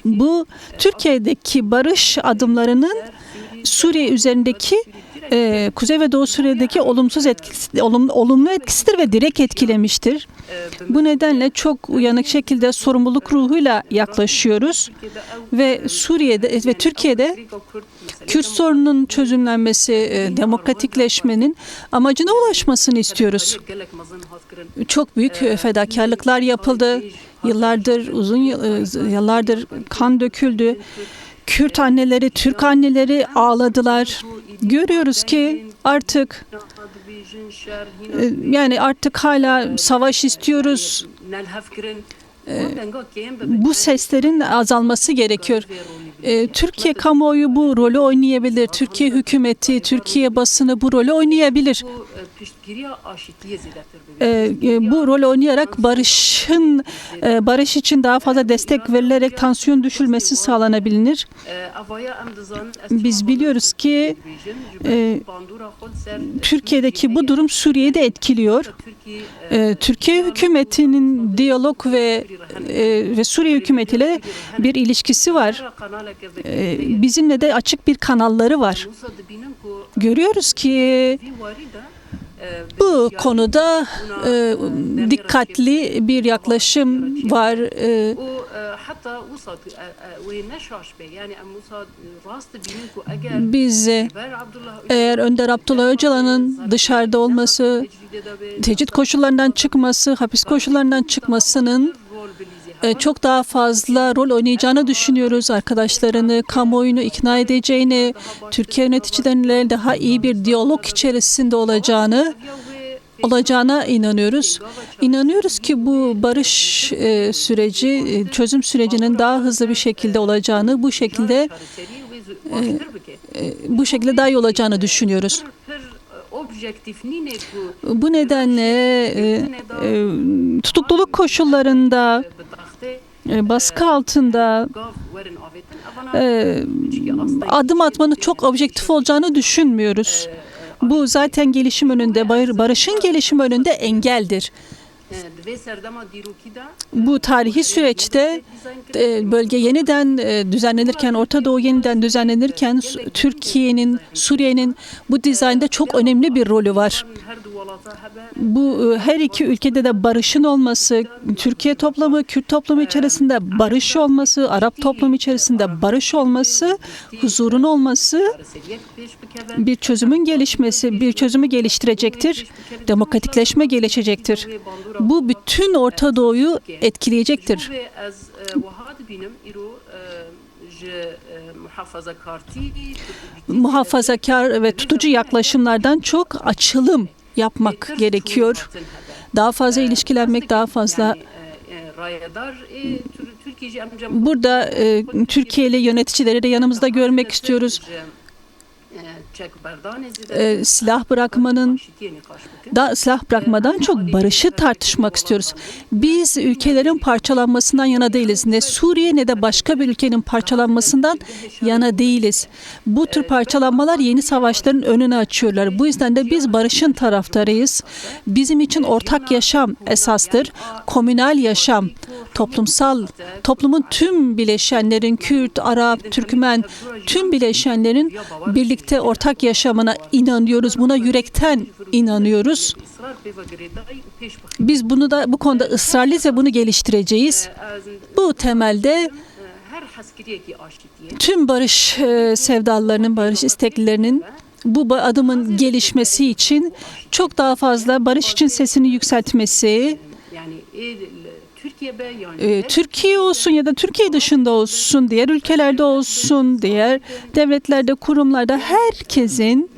Bu Türkiye'deki barış adımlarının Suriye üzerindeki Kuzey ve Doğu Suriye'deki olumlu etkisidir ve direkt etkilemiştir. Bu nedenle çok uyanık şekilde sorumluluk ruhuyla yaklaşıyoruz ve Suriye'de ve Türkiye'de Kürt sorununun çözümlenmesi, demokratikleşmenin amacına ulaşmasını istiyoruz. Çok büyük fedakarlıklar yapıldı. Uzun yıllardır kan döküldü. Kürt anneleri, Türk anneleri ağladılar. Görüyoruz ki artık artık hala savaş istiyoruz. Bu seslerin azalması gerekiyor. Türkiye kamuoyu bu rolü oynayabilir. Türkiye hükümeti, Türkiye basını bu rolü oynayabilir. Bu rolü oynayarak barış için daha fazla destek verilerek tansiyon düşürülmesi sağlanabilir. Biz biliyoruz ki Türkiye'deki bu durum Suriye'yi de etkiliyor. Türkiye hükümetinin diyalog ve Suriye hükümetiyle bir ilişkisi var. Bizimle de açık bir kanalları var. Görüyoruz ki bu konuda dikkatli bir yaklaşım var. Biz eğer Önder Abdullah Öcalan'ın dışarıda olması, tecrit koşullarından çıkması, hapis koşullarından çıkmasının çok daha fazla rol oynayacağını düşünüyoruz. Arkadaşlarını, kamuoyunu ikna edeceğini, Türkiye yöneticilerine daha iyi bir diyalog içerisinde olacağına inanıyoruz. İnanıyoruz ki bu barış süreci, çözüm sürecinin daha hızlı bir şekilde olacağını, bu şekilde daha iyi olacağını düşünüyoruz. Bu nedenle tutukluluk koşullarında, baskı altında adım atmanın çok objektif olacağını düşünmüyoruz. Bu zaten gelişim önünde, barışın gelişim önünde engeldir. Bu tarihi süreçte bölge yeniden düzenlenirken, Orta Doğu yeniden düzenlenirken Türkiye'nin, Suriye'nin bu dizaynda çok önemli bir rolü var. Bu her iki ülkede de barışın olması, Türkiye toplumu, Kürt toplumu içerisinde barış olması, Arap toplumu içerisinde barış olması, huzurun olması bir çözümün gelişmesi, bir çözümü geliştirecektir. Demokratikleşme gelişecektir. Bu bütün Orta Doğu'yu etkileyecektir. Muhafazakar ve tutucu yaklaşımlardan çok açılım yapmak gerekiyor. Daha fazla ilişkilenmek, daha fazla. Burada Türkiye'li yöneticileri de yanımızda görmek istiyoruz. Silah bırakmadan çok barışı tartışmak istiyoruz. Biz ülkelerin parçalanmasından yana değiliz. Ne Suriye ne de başka bir ülkenin parçalanmasından yana değiliz. Bu tür parçalanmalar yeni savaşların önünü açıyorlar. Bu yüzden de biz barışın taraftarıyız. Bizim için ortak yaşam esastır. Komünal yaşam, toplumun tüm bileşenlerin, Kürt, Arap, Türkmen, tüm bileşenlerin birlikte ortak yaşamına inanıyoruz. Buna yürekten inanıyoruz. Biz bu konuda ısrarlıyız ve bunu geliştireceğiz. Bu temelde tüm barış sevdalılarının, barış isteklilerinin bu adımın gelişmesi için çok daha fazla barış için sesini yükseltmesi, Türkiye olsun ya da Türkiye dışında olsun, diğer ülkelerde olsun, diğer devletlerde, kurumlarda herkesin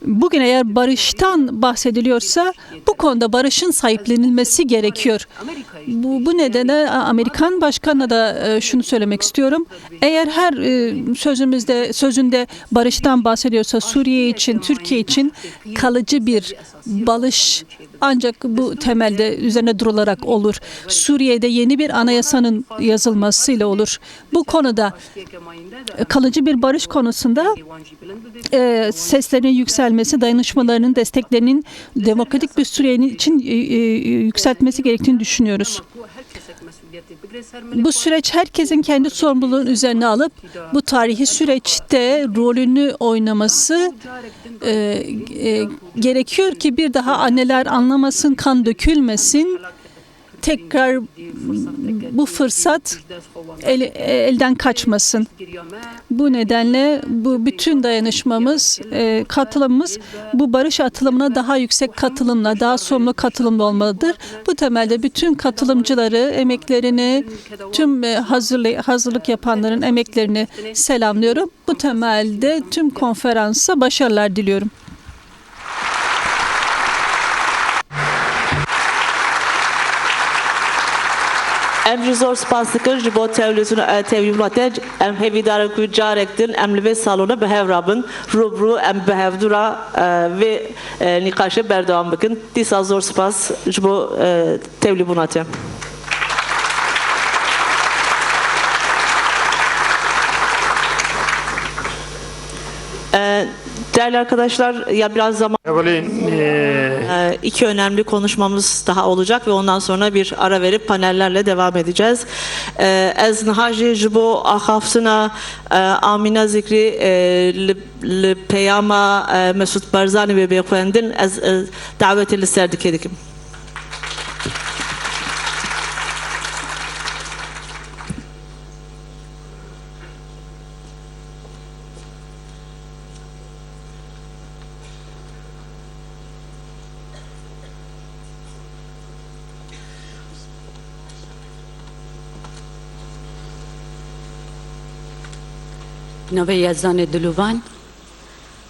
bugün eğer barıştan bahsediliyorsa bu konuda barışın sahiplenilmesi gerekiyor. Bu nedenle Amerikan Başkanı'na da şunu söylemek istiyorum. Eğer her sözünde barıştan bahsediyorsa Suriye için, Türkiye için kalıcı bir barış ancak bu temelde üzerine durularak olur. Suriye'de yeni bir anayasanın yazılmasıyla olur. Bu konuda kalıcı bir barış konusunda seslerinin yükselmesi, dayanışmalarının, desteklerinin demokratik bir Suriye'nin için yükseltmesi gerektiğini düşünüyoruz. Bu süreç herkesin kendi sorumluluğunu üzerine alıp bu tarihi süreçte rolünü oynaması gerekiyor ki bir daha anneler anlamasın, kan dökülmesin. Tekrar bu fırsat elden kaçmasın. Bu nedenle bu bütün dayanışmamız, katılımımız bu barış atılımına daha yüksek katılımla, daha sorumlu katılımla olmalıdır. Bu temelde bütün katılımcıları, emeklerini, tüm hazırlık yapanların emeklerini selamlıyorum. Bu temelde tüm konferansa başarılar diliyorum. Em ji zor spas dikin ji bo tevlîmatê em hêvîdarin ku carek din em li vê salona bihev rabin rûbirû em bihevdûra vê nîqaşê berdewam bikin. Dîsa zor spas ji bo tevlîbûnatê. Değerli arkadaşlar, ya biraz zaman iki önemli konuşmamız daha olacak ve ondan sonra bir ara verip panellerle devam edeceğiz. Ez nihaji ji bo axaftina Amina Zikri li peyama Mesut Barzani ve bêxwendin ez davetê li ser dikê dikim. نوی یزدان دلوان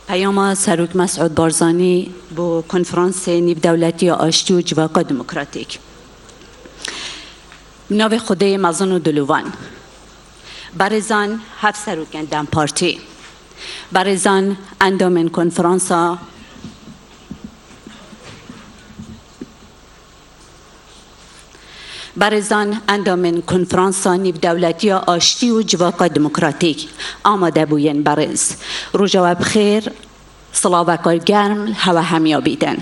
پیام سروک مسعود بارزانی بو کنفرانس نیب دولتی آشتی و جواقع دموکراتیک نوی خوده مزان و دلوان برزان هفت سروکن دم پارتی برزان اندامن کنفرانسا برزان اندامن کنفرانس نیب دولتی آشتی و جواقع دموکراتیک آماده بوین برز روزا بخیر صلاة و گرم هوا همیا بیدن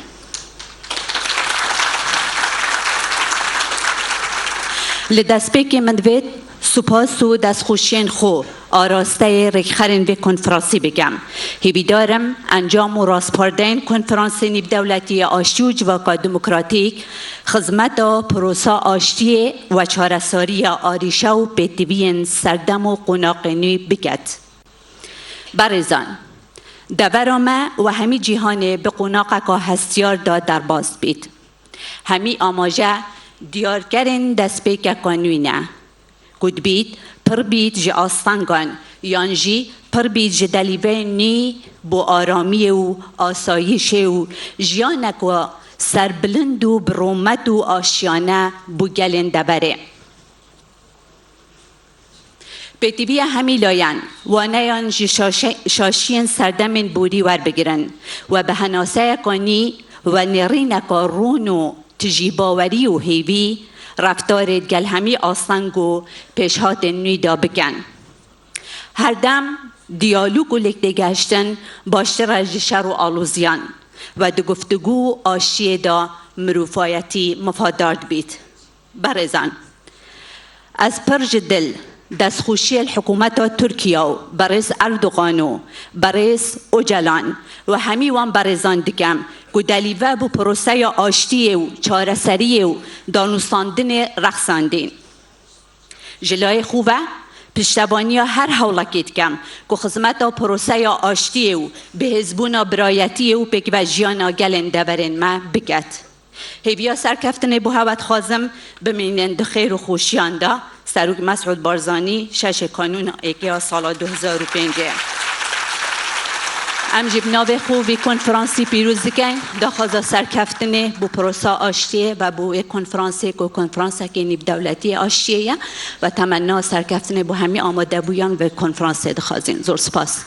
لدسپیک من وید سپاس و دستخوشین خو آراسته رکخرین به کنفرانسی بگم. هیبیدارم انجام و راسپاردین کنفرانس نیب دولتی آشتی و جواکا دموکراتیک خدمت پروسا آشتی و چارەساری آریشه و پیتوین سردم و قناقینی بکد. برزان دورامه و همی جهان به قناق که هستیار داد در باز بید. همی آماجه دیارکرین دستپیک قانونی کد بید پر بید جه آستانگان یانجی پر بید جه دلیوه نی بو آرامی و آسایش و جیانک و سربلند و برومت و آشیانه بو گلن دبره. پیتیبی همی لاین و نیان شاشین سردمین بوری ور بگیرن و به هناسه کانی و نرین کارون و تجیباوری و هیوی رفتار گل همی آسنگ و پیشهات نویدا بکن. هر دم دیالوگ و لکده گشتن باشتر از شر و آلوزیان و دو گفتگو آشیه دا مروفایتی مفادارد بید. برزان از پرج دل دستخوشی الحکومت ترکیه و برز اردوغان و برز اوجلان و همی وان برزان دکم که دلیوه بو پروسه آشتی و چارەسەری و دانوستاندن رخصاندین. جلای خوبه پشتبانی هر حولکیت کم که خدمت پروسه آشتی و به حزبون برایتی و پک و جیانا گلن دورن ما بکت. هیویا سرکفتن بو هوت خازم بمینند خیر و خوشیان دا سروک مسعود بارزانی 6 کانون ایکیا سال 2005. ام جیب ناوی خوبی کنفرانسی پیروز دکن داخل سرکفتن بو پروسا آشتیه و بو کنفرانسی که کنفرانسی که نیب دولتی آشتیه و تمنا سرکفتن بو همی آماده بویان و کنفرانسی دخوازین. زور سپاس.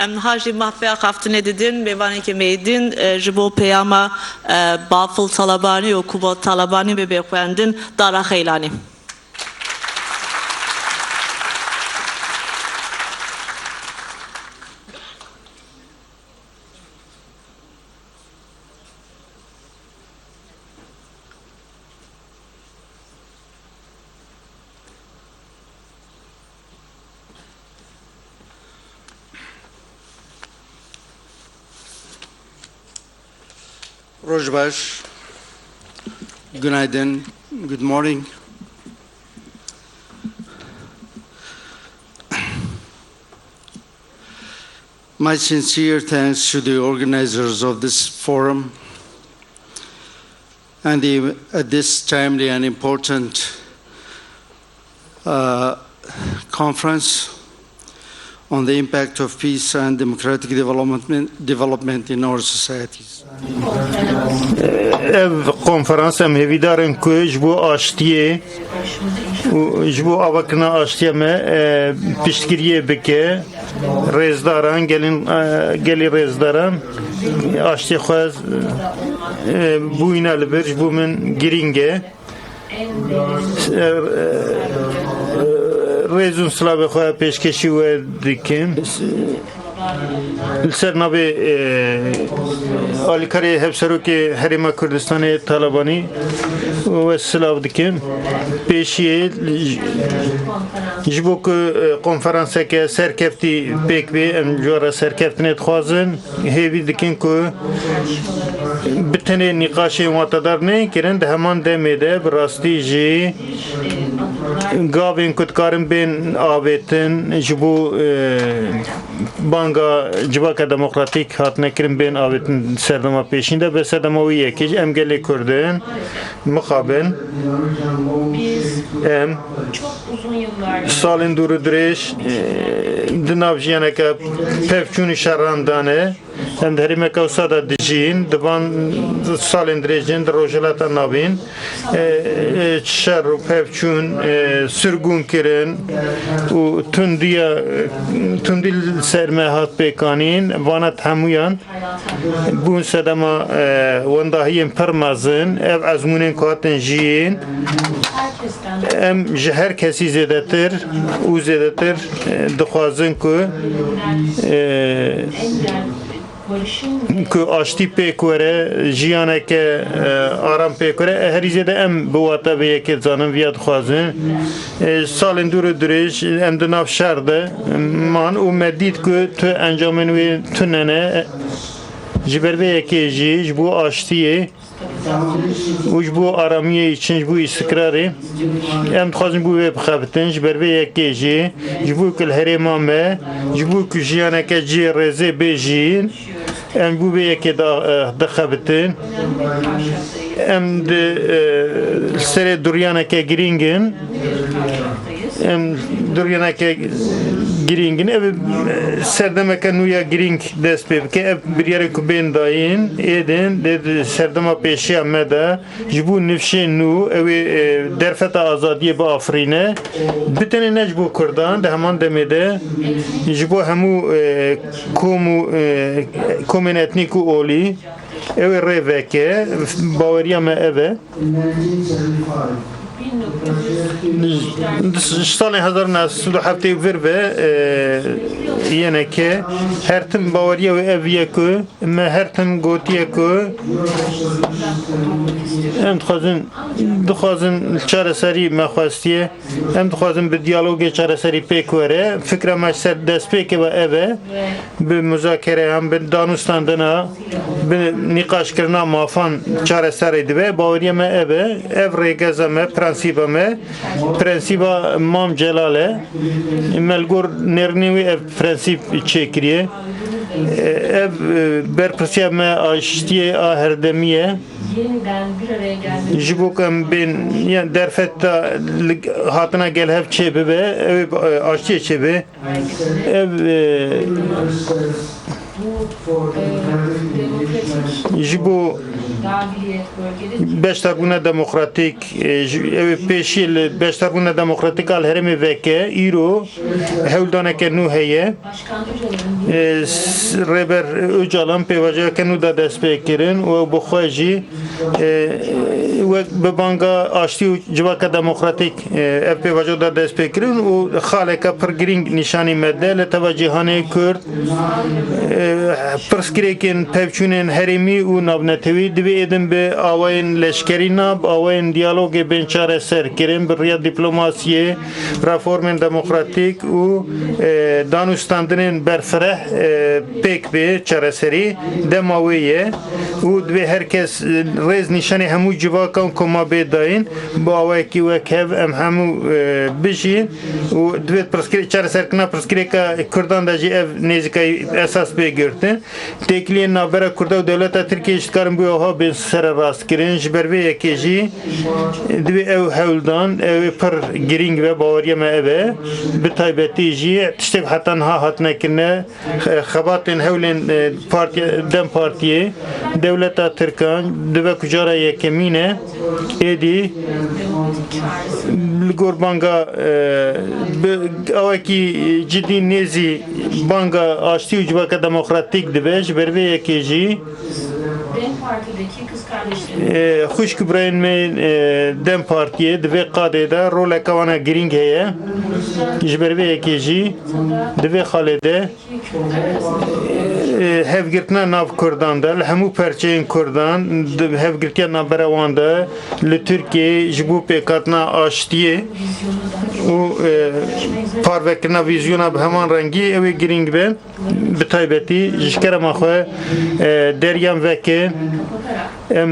امها جی محفظه خفتن دیدن بیوانی که میدین جبو پیاما بافل طلبانی و کوبا طلبانی به بخوندن دارا خیلانی. Rojbaş, günaydın, good morning. My sincere thanks to the organizers of this forum and at this timely and important conference on the impact of peace and democratic development in our societies. ev konferans em hêvîdarin ku ji bo aştiyê û ji bo avakirina aştiya me piştgiriyê bike rêzdaran gelê rêzdaran aştiyê xwe bûyîne li bir ji bo min girîng e rêzûn silavê xwe pêşkêşî we dikim Ser navê alîkarê Hevserokê Herêma Kurdistanê Talebanî ve silav dikim pêşiyê ji bo ku konferanseke serkeftî pêk bê em jara serkeftinê dixwazin hêvî dikin ku bi tenê nîqaşên watedar nekirin di heman demê de bi rastî jî gavên ku dikarin bên avêtin ji bo banga civaka demokratik hatine kirin bên avêtin serdema pêşîn de bi serdema wî yekê em gelê Kurdin mixabin em salên dûr û dirêj di nav jiyaneke pevçûnî şerrandan e em di herêmeka wisa de dijîn di van salên dirêjin di rojhilata navîn şer û pevçûn sirgûn kirin û tundî ser me hat pêkanîn vanat hemûyan bûn sedema wendahiyên pir mezin ev ezmûnên ku hatin jiyên em ji her kesî zêdetir û zêdetir dixwazin ku aştî pêk were jiyaneke aram pêk were herî zêde em bi wata vê yekê zanin viya dixwazin salên dûr û dirêj em di nav şer de man û me dît ku tu encamên wê tunene ji ber vê yekê jî ji bo aştiyê û ji bo aramiyê için ji bo îstikrarê em dixwazin bû wê bixebitin ji ber vê yekê jî ji bo ku li herêma me ji bo ku jiyaneke cî rêzê bêjîn em bû vê yekê dixebitin em di serê duryaneke girîngin em duryaneke girîngin ev serdemeke nû ya girîng dest pê bike ev biryarê ku bên dayîn êdin lê serdema pêşiya me de ji bo nifşên nû ew ê derfeta azadiyê biafirîne bitene ne ji bo Kurdan di heman demê de ji bo hemû komên etnîk û olî ew ê rê veke baweriya me ev e سال 1970 vir ve yeneke her tim baweriya ve eviye ku me her tim gotiye ku em dixwazin çareserî me xwestiye em dixwazin bi diyalogê çareserî pêk were fikra me ser dest pêkê ve ev e bi müzakereyan bi danûstandina bi nîqaşkirina mafan çareserê dibe baweriya me ev e ev rêgeza me prensiba me prensiba Mam Celal e melgor nêrnê wê ev prensîp çêkiriye ev berpirsiya me aştiyê a herdemiye ji bo ku em bên derfeta hatina gelhev çêbibe ew aştiyê çêbe ev ji bo beşdarbûna demokratîk ew pêşî li beşdarbûna demokratîk al herêmê veke îro hewldaneke nû heye rêber Öcalan pêvaciyeke nû da dest pê kirin û bi xwe jî wek bi banga aştî û civaka demokratîk ev pêvaciya da dest pê kirin û xaleka pir girîng nîşanî me de li teva cîhanê Kurd pirsgirêkên pevçûnên herêmî û navnetewî divê êdin bi awayên leşkerî nab awayên diyalogê bên çareser kirin bi riya dîplomasiyê reformên demokratîk û danûstandinên berfireh pêk bê çareserî dema wê ye û divê herkes rêz nîşanê hemû civakan ku ma bê dayîn bi awayekî wek hev em hemû bijîn û divê çareserkirina pirsgirêka Kurdan de jî ev nêzîkayî esas pê girtin têkiliyên navbera Kurda û dewleta Tirkiye ji dikarin bu ha bên sererast kirin ji ber vê yekê jî divê ew hewldan ew ê pir girîng ve baweriya me ev e bi taybetî jî tiştek heta niha hatine kirine xebatên hewlên Dem Partiyê dewleta Tirkan dibe ku cara yekemîn e êdî li gor banga awekî cidî nêzî banga aştî û civaka demokratîk dibe ji ber vê yekê jî xwişk birayên me Dem Partiyê di vê qadê de roleka wana girîng heye ji ber vê yekê jî di vê xalê de hevgirtina nav Kurdan de li hemû perçeyên Kurdan hevgirtiya navbera wan de li Tirkiye ji bo pêkhatina aştiyê û parvekirina vîzyona bi heman rengî ew ê girîng be bi taybetî ji kerema xwe deryan veke em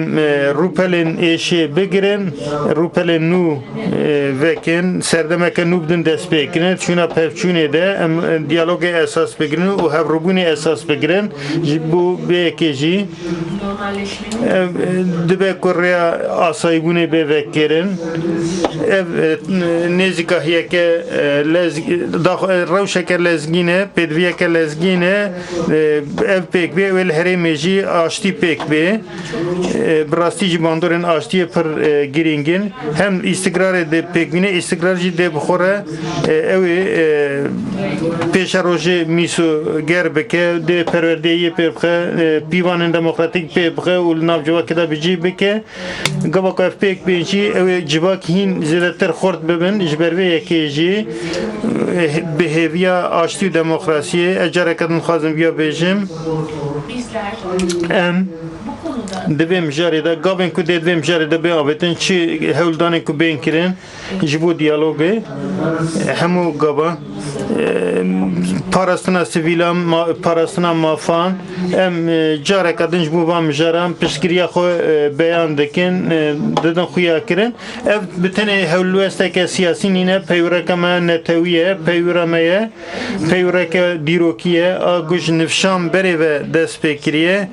rûpelên êşê bigirin rûpelên nû vekin serdemeke nû bidin dest pêkirin çûna pevçûnê de em diyalogê esas bigirin û hevrûbûnê esas bigirin ji bo vê yekê jî dibe ku rêya asayîbûnê bê vekirin ev nêzîkahiyeke rewşeke lezgîn e pêdiviyeke lezgîn yine ev pek be ve heremeci açtı pek be brastici bandorun açtı per giringin hem istikrar edip pek bine istikrarcı de bkhora ev peşaroje miso gerbeke de perverdeyi pek pivanın demokratik pek ul navcıva kada bici beke gabak ev pek benci ev civak hin zirater khort beben jberve yekeci behaviya açtı demokrasiye ecarekatın khazım ya bejim em devem jarida gaben ku devem jarida be abetin çi hevldanı ku ben kirin jibu diyaloge hemu gaba parasına sivilam parasına mafan em carekatın jibu vam jaram pişkiriya xo beyan dekin dedan xuya kirin ev bitene hevlwesteke siyasi nine peyurekama netewiye peyurameye peyureke dirokiye aguj nifşan beri ve despekiriye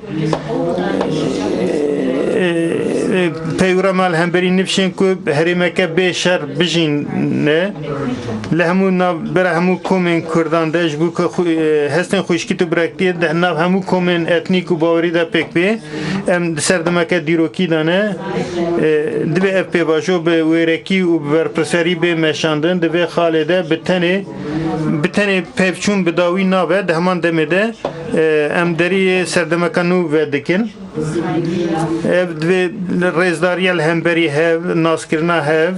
پیورمال همبری نفشین کو هریمکه بیشتر بجین نه لهمو ناب برای همو کومن کردان داش بو که هستن خوشکی تو برکتیه ده ناب همو کومن اتنیک و باوری دا پک بی ام سردمکه دیروکی دانه دوی اف پی باشو به ویرکی و برپرسری به مشاندن دوی خالده بتنه پیفچون بداوی نابه ده همان دمده ام دری سردمکه نو ودکن دوی رزداریل همبری هف ناسکرنا هف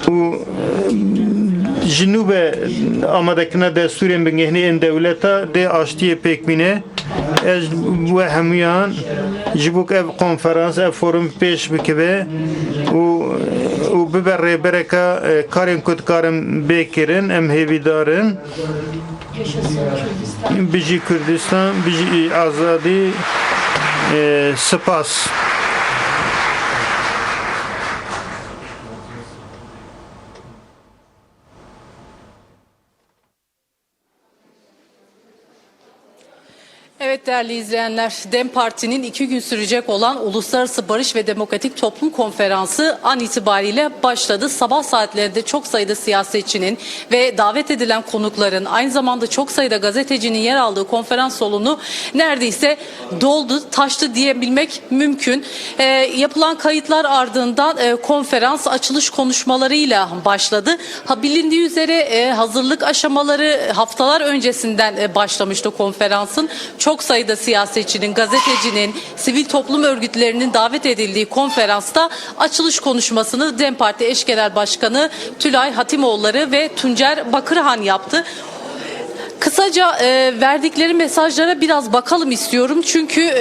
و جنوب آمدکنا دستورین بنگهنی این دولتا ده آشتی پیکمینه از و همیان جبوک اف کنفرانس اف فورم پیش بکبه و ببر برکا کارن کد کارم بکرن ام هیوی دارن بیجی کردستان بیجی آزادی سپاس Evet değerli izleyenler, DEM Parti'nin 2 gün sürecek olan Uluslararası Barış ve Demokratik Toplum Konferansı an itibariyle başladı. Sabah saatlerinde çok sayıda siyasetçinin ve davet edilen konukların, aynı zamanda çok sayıda gazetecinin yer aldığı konferans salonu neredeyse doldu, taştı diyebilmek mümkün. Yapılan kayıtlar ardından konferans açılış konuşmalarıyla başladı. Bilindiği üzere hazırlık aşamaları haftalar öncesinden başlamıştı konferansın. Çok sayıda siyasetçinin, gazetecinin, sivil toplum örgütlerinin davet edildiği konferansta açılış konuşmasını DEM Parti Eş Genel Başkanı Tülay Hatimoğulları ve Tuncer Bakırhan yaptı. Kısaca verdikleri mesajlara biraz bakalım istiyorum. Çünkü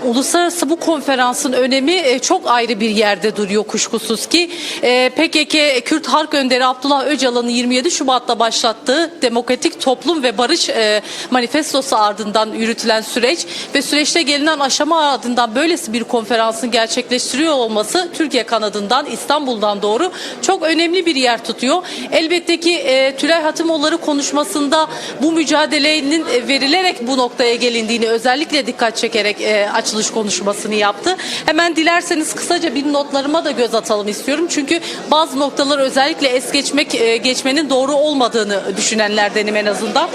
uluslararası bu konferansın önemi çok ayrı bir yerde duruyor kuşkusuz ki. PKK Kürt Halk Önderi Abdullah Öcalan'ın 27 Şubat'ta başlattığı Demokratik Toplum ve Barış manifestosu ardından yürütülen süreç ve süreçte gelinen aşama ardından böylesi bir konferansın gerçekleştiriyor olması Türkiye kanadından, İstanbul'dan doğru çok önemli bir yer tutuyor. Elbette ki Tülay Hatimoğulları konuşmasında bu mücadelenin verilerek bu noktaya gelindiğini özellikle dikkat çekerek açılış konuşmasını yaptı. Hemen dilerseniz kısaca bir notlarıma da göz atalım istiyorum. Çünkü bazı noktalar özellikle es geçmenin doğru olmadığını düşünenlerdenim en azından.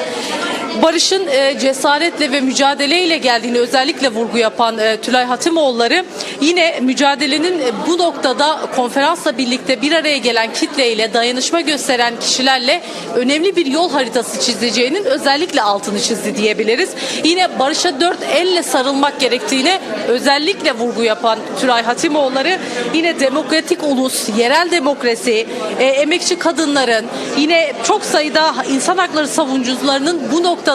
Barış'ın cesaretle ve mücadeleyle geldiğini özellikle vurgu yapan Tülay Hatimoğulları yine mücadelenin bu noktada konferansla birlikte bir araya gelen kitleyle, dayanışma gösteren kişilerle önemli bir yol haritası çizeceğinin özellikle altını çizdi diyebiliriz. Yine barışa dört elle sarılmak gerektiğine özellikle vurgu yapan Tülay Hatimoğulları yine demokratik ulus, yerel demokrasi, emekçi kadınların, yine çok sayıda insan hakları savunucularının bu noktada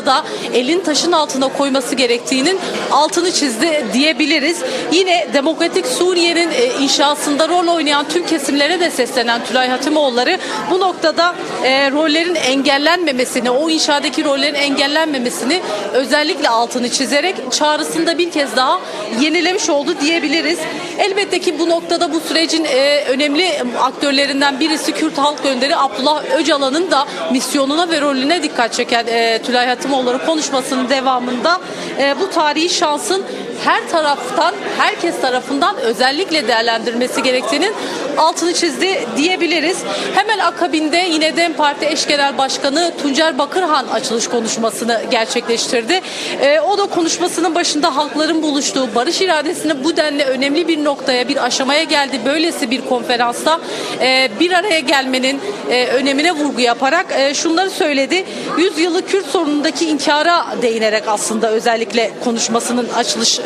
elin taşın altına koyması gerektiğinin altını çizdi diyebiliriz. Yine Demokratik Suriye'nin inşasında rol oynayan tüm kesimlere de seslenen Tülay Hatimoğulları bu noktada rollerin engellenmemesini, o inşadaki rollerin engellenmemesini özellikle altını çizerek çağrısında bir kez daha yenilemiş oldu diyebiliriz. Elbette ki bu noktada bu sürecin önemli aktörlerinden birisi Kürt Halk Önderi Abdullah Öcalan'ın da misyonuna ve rolüne dikkat çeken Tülay Hatimoğulları konuşmasının devamında bu tarihi şansın her taraftan, herkes tarafından özellikle değerlendirmesi gerektiğinin altını çizdi diyebiliriz. Hemen akabinde yine DEM Parti eş genel başkanı Tuncer Bakırhan açılış konuşmasını gerçekleştirdi. O da konuşmasının başında halkların buluştuğu, barış iradesinin bu denli önemli bir noktaya, bir aşamaya geldi. Böylesi bir konferansta bir araya gelmenin önemine vurgu yaparak şunları söyledi. 100 yıllık Kürt sorunundaki inkara değinerek aslında özellikle konuşmasının açılış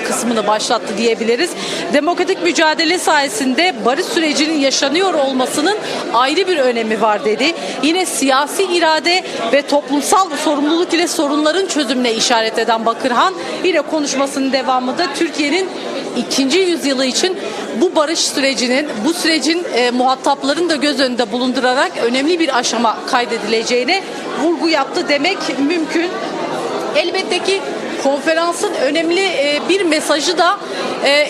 kısmını başlattı diyebiliriz. Demokratik mücadele sayesinde barış sürecinin yaşanıyor olmasının ayrı bir önemi var dedi. Yine siyasi irade ve toplumsal sorumluluk ile sorunların çözümüne işaret eden Bakırhan yine konuşmasının devamında Türkiye'nin 2. yüzyılı için bu barış sürecinin, bu sürecin muhataplarını da göz önünde bulundurarak önemli bir aşama kaydedileceğine vurgu yaptı demek mümkün. Elbette ki konferansın önemli bir mesajı da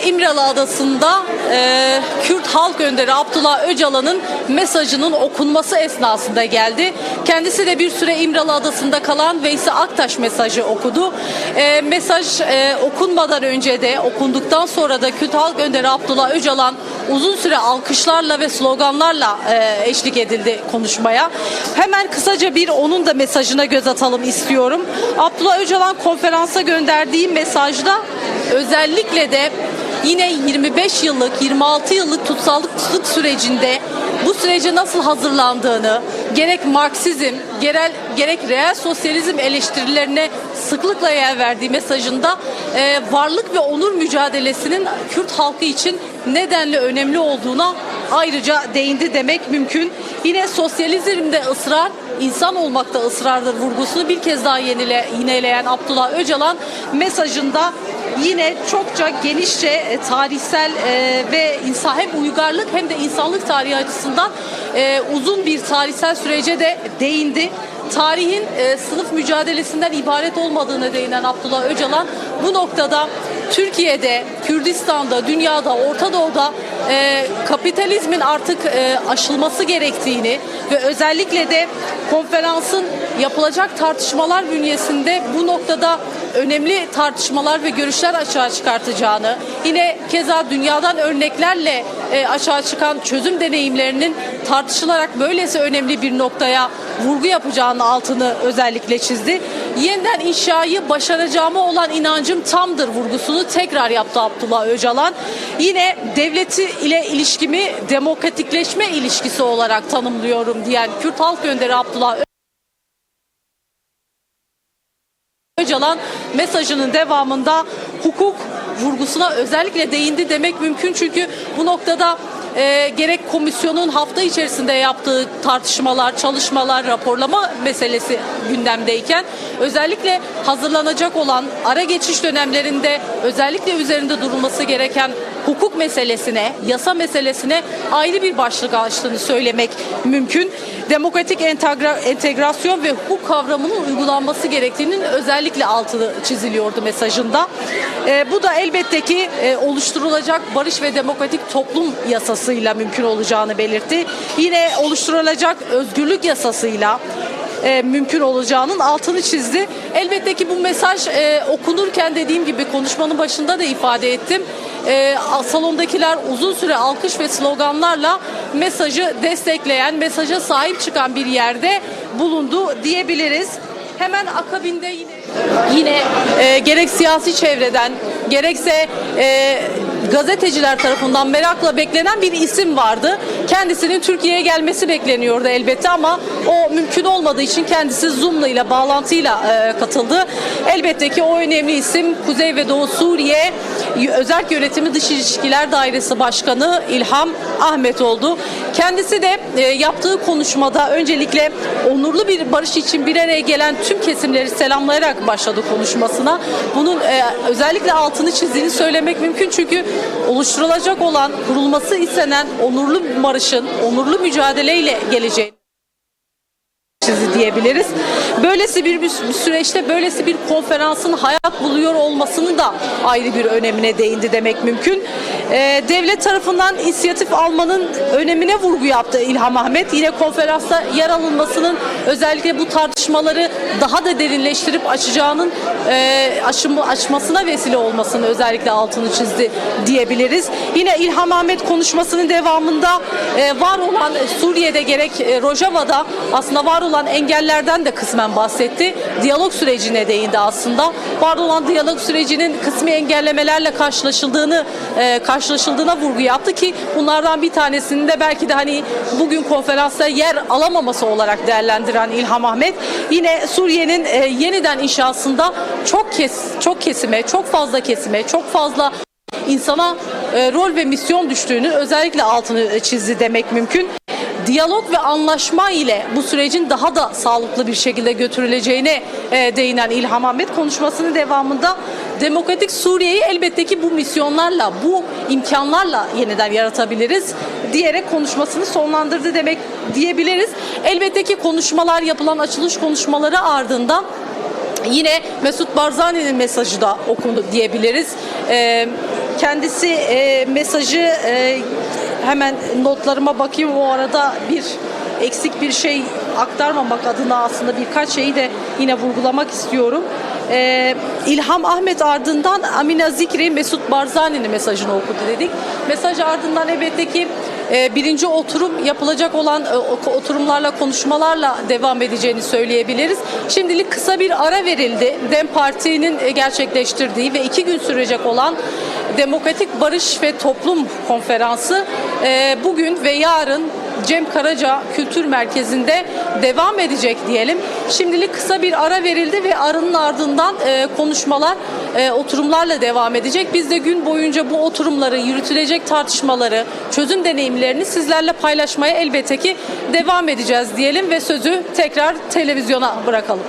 İmralı Adası'nda Kürt halk önderi Abdullah Öcalan'ın mesajının okunması esnasında geldi. Kendisi de bir süre İmralı Adası'nda kalan Veysi Aktaş mesajı okudu. Mesaj okunmadan önce de okunduktan sonra da Kürt halk önderi Abdullah Öcalan uzun süre alkışlarla ve sloganlarla eşlik edildi konuşmaya. Hemen kısaca bir onun da mesajına göz atalım istiyorum. Abdullah Öcalan konferansa gönderdiği mesajda özellikle de yine 25 yıllık, 26 yıllık tutsallık sürecinde bu sürece nasıl hazırlandığını, gerek Marksizm, gerek reel sosyalizm eleştirilerine sıklıkla yer verdiği mesajında varlık ve onur mücadelesinin Kürt halkı için nedenle önemli olduğuna ayrıca değindi demek mümkün. Yine sosyalizmde ısrar, insan olmakta ısrardır vurgusunu bir kez daha yineleyen Abdullah Öcalan mesajında yine çokça genişçe tarihsel ve hem uygarlık hem de insanlık tarihi açısından uzun bir tarihsel sürece de değindi. Tarihin sınıf mücadelesinden ibaret olmadığına değinen Abdullah Öcalan bu noktada Türkiye'de, Kürdistan'da, dünyada, Orta Doğu'da kapitalizmin artık aşılması gerektiğini ve özellikle de konferansın yapılacak tartışmalar bünyesinde bu noktada önemli tartışmalar ve görüşler açığa çıkartacağını, yine keza dünyadan örneklerle açığa çıkan çözüm deneyimlerinin tartışılarak böylesi önemli bir noktaya vurgu yapacağını altını özellikle çizdi. Yeniden inşayı başaracağıma olan inancım tamdır vurgusunu tekrar yaptı Abdullah Öcalan. Yine devleti ile ilişkimi demokratikleşme ilişkisi olarak tanımlıyorum diyen Kürt halk önderi Abdullah Öcalan mesajının devamında hukuk vurgusuna özellikle değindi demek mümkün. Çünkü bu noktada gerek komisyonun hafta içerisinde yaptığı tartışmalar, çalışmalar, raporlama meselesi gündemdeyken özellikle hazırlanacak olan ara geçiş dönemlerinde özellikle üzerinde durulması gereken hukuk meselesine, yasa meselesine ayrı bir başlık açtığını söylemek mümkün. Demokratik entegrasyon ve hukuk kavramının uygulanması gerektiğinin özellikle altını çiziliyordu mesajında. Bu da elbette ki oluşturulacak barış ve demokratik toplum yasasıyla mümkün olacağını belirtti. Yine oluşturulacak özgürlük yasasıyla mümkün olacağının altını çizdi. Elbette ki bu mesaj okunurken dediğim gibi konuşmanın başında da ifade ettim. Salondakiler uzun süre alkış ve sloganlarla mesajı destekleyen, mesaja sahip çıkan bir yerde bulundu diyebiliriz. Hemen akabinde yine gerek siyasi çevreden gerekse gazeteciler tarafından merakla beklenen bir isim vardı. Kendisinin Türkiye'ye gelmesi bekleniyordu elbette ama o mümkün olmadığı için kendisi Zoom'la ile bağlantıyla katıldı. Elbette ki o önemli isim Kuzey ve Doğu Suriye Özerk Yönetimi Dış İlişkiler Dairesi Başkanı İlham Ahmet oldu. Kendisi de yaptığı konuşmada öncelikle onurlu bir barış için bir araya gelen tüm kesimleri selamlayarak başladı konuşmasına. Bunun özellikle altını çizdiğini söylemek mümkün çünkü oluşturulacak olan, kurulması istenen onurlu barışın, onurlu mücadeleyle geleceğini çizdi diyebiliriz. Böylesi bir süreçte böylesi bir konferansın hayat buluyor olmasının da ayrı bir önemine değindi demek mümkün. Devlet tarafından inisiyatif almanın önemine vurgu yaptı İlham Ahmet. Yine konferansta yer alınmasının özellikle bu tartışmaları daha da derinleştirip açmasına vesile olmasını özellikle altını çizdi diyebiliriz. Yine İlham Ahmet konuşmasının devamında var olan Suriye'de gerek Rojava'da aslında var olan engellerden de kısmen bahsetti. Diyalog sürecine değindi aslında. Var olan diyalog sürecinin kısmi engellemelerle karşılaşıldığına vurgu yaptı ki bunlardan bir tanesini de belki de hani bugün konferansta yer alamaması olarak değerlendiren İlham Ahmet yine Suriye'nin yeniden inşasında çok fazla insana rol ve misyon düştüğünü özellikle altını çizdi demek mümkün. Diyalog ve anlaşma ile bu sürecin daha da sağlıklı bir şekilde götürüleceğine değinen İlham Ahmet konuşmasının devamında demokratik Suriye'yi elbette ki bu misyonlarla, bu imkanlarla yeniden yaratabiliriz diyerek konuşmasını sonlandırdı diyebiliriz. Elbette ki yapılan açılış konuşmaları ardından yine Mesut Barzani'nin mesajı da okundu diyebiliriz. Kendisi mesajı hemen notlarıma bakayım, o arada eksik bir şey aktarmamak adına aslında birkaç şeyi de yine vurgulamak istiyorum. İlham Ahmet ardından Amina Zikri Mesut Barzani'nin mesajını okudu dedik. Mesaj ardından elbette ki birinci oturum yapılacak olan oturumlarla, konuşmalarla devam edeceğini söyleyebiliriz. Şimdilik kısa bir ara verildi. DEM Parti'nin gerçekleştirdiği ve 2 gün sürecek olan Demokratik Barış ve Toplum Konferansı bugün ve yarın Cem Karaca Kültür Merkezi'nde devam edecek diyelim. Şimdilik kısa bir ara verildi ve aranın ardından konuşmalar oturumlarla devam edecek. Biz de gün boyunca bu oturumları, yürütülecek tartışmaları, çözüm deneyimlerini sizlerle paylaşmaya elbette ki devam edeceğiz diyelim ve sözü tekrar televizyona bırakalım.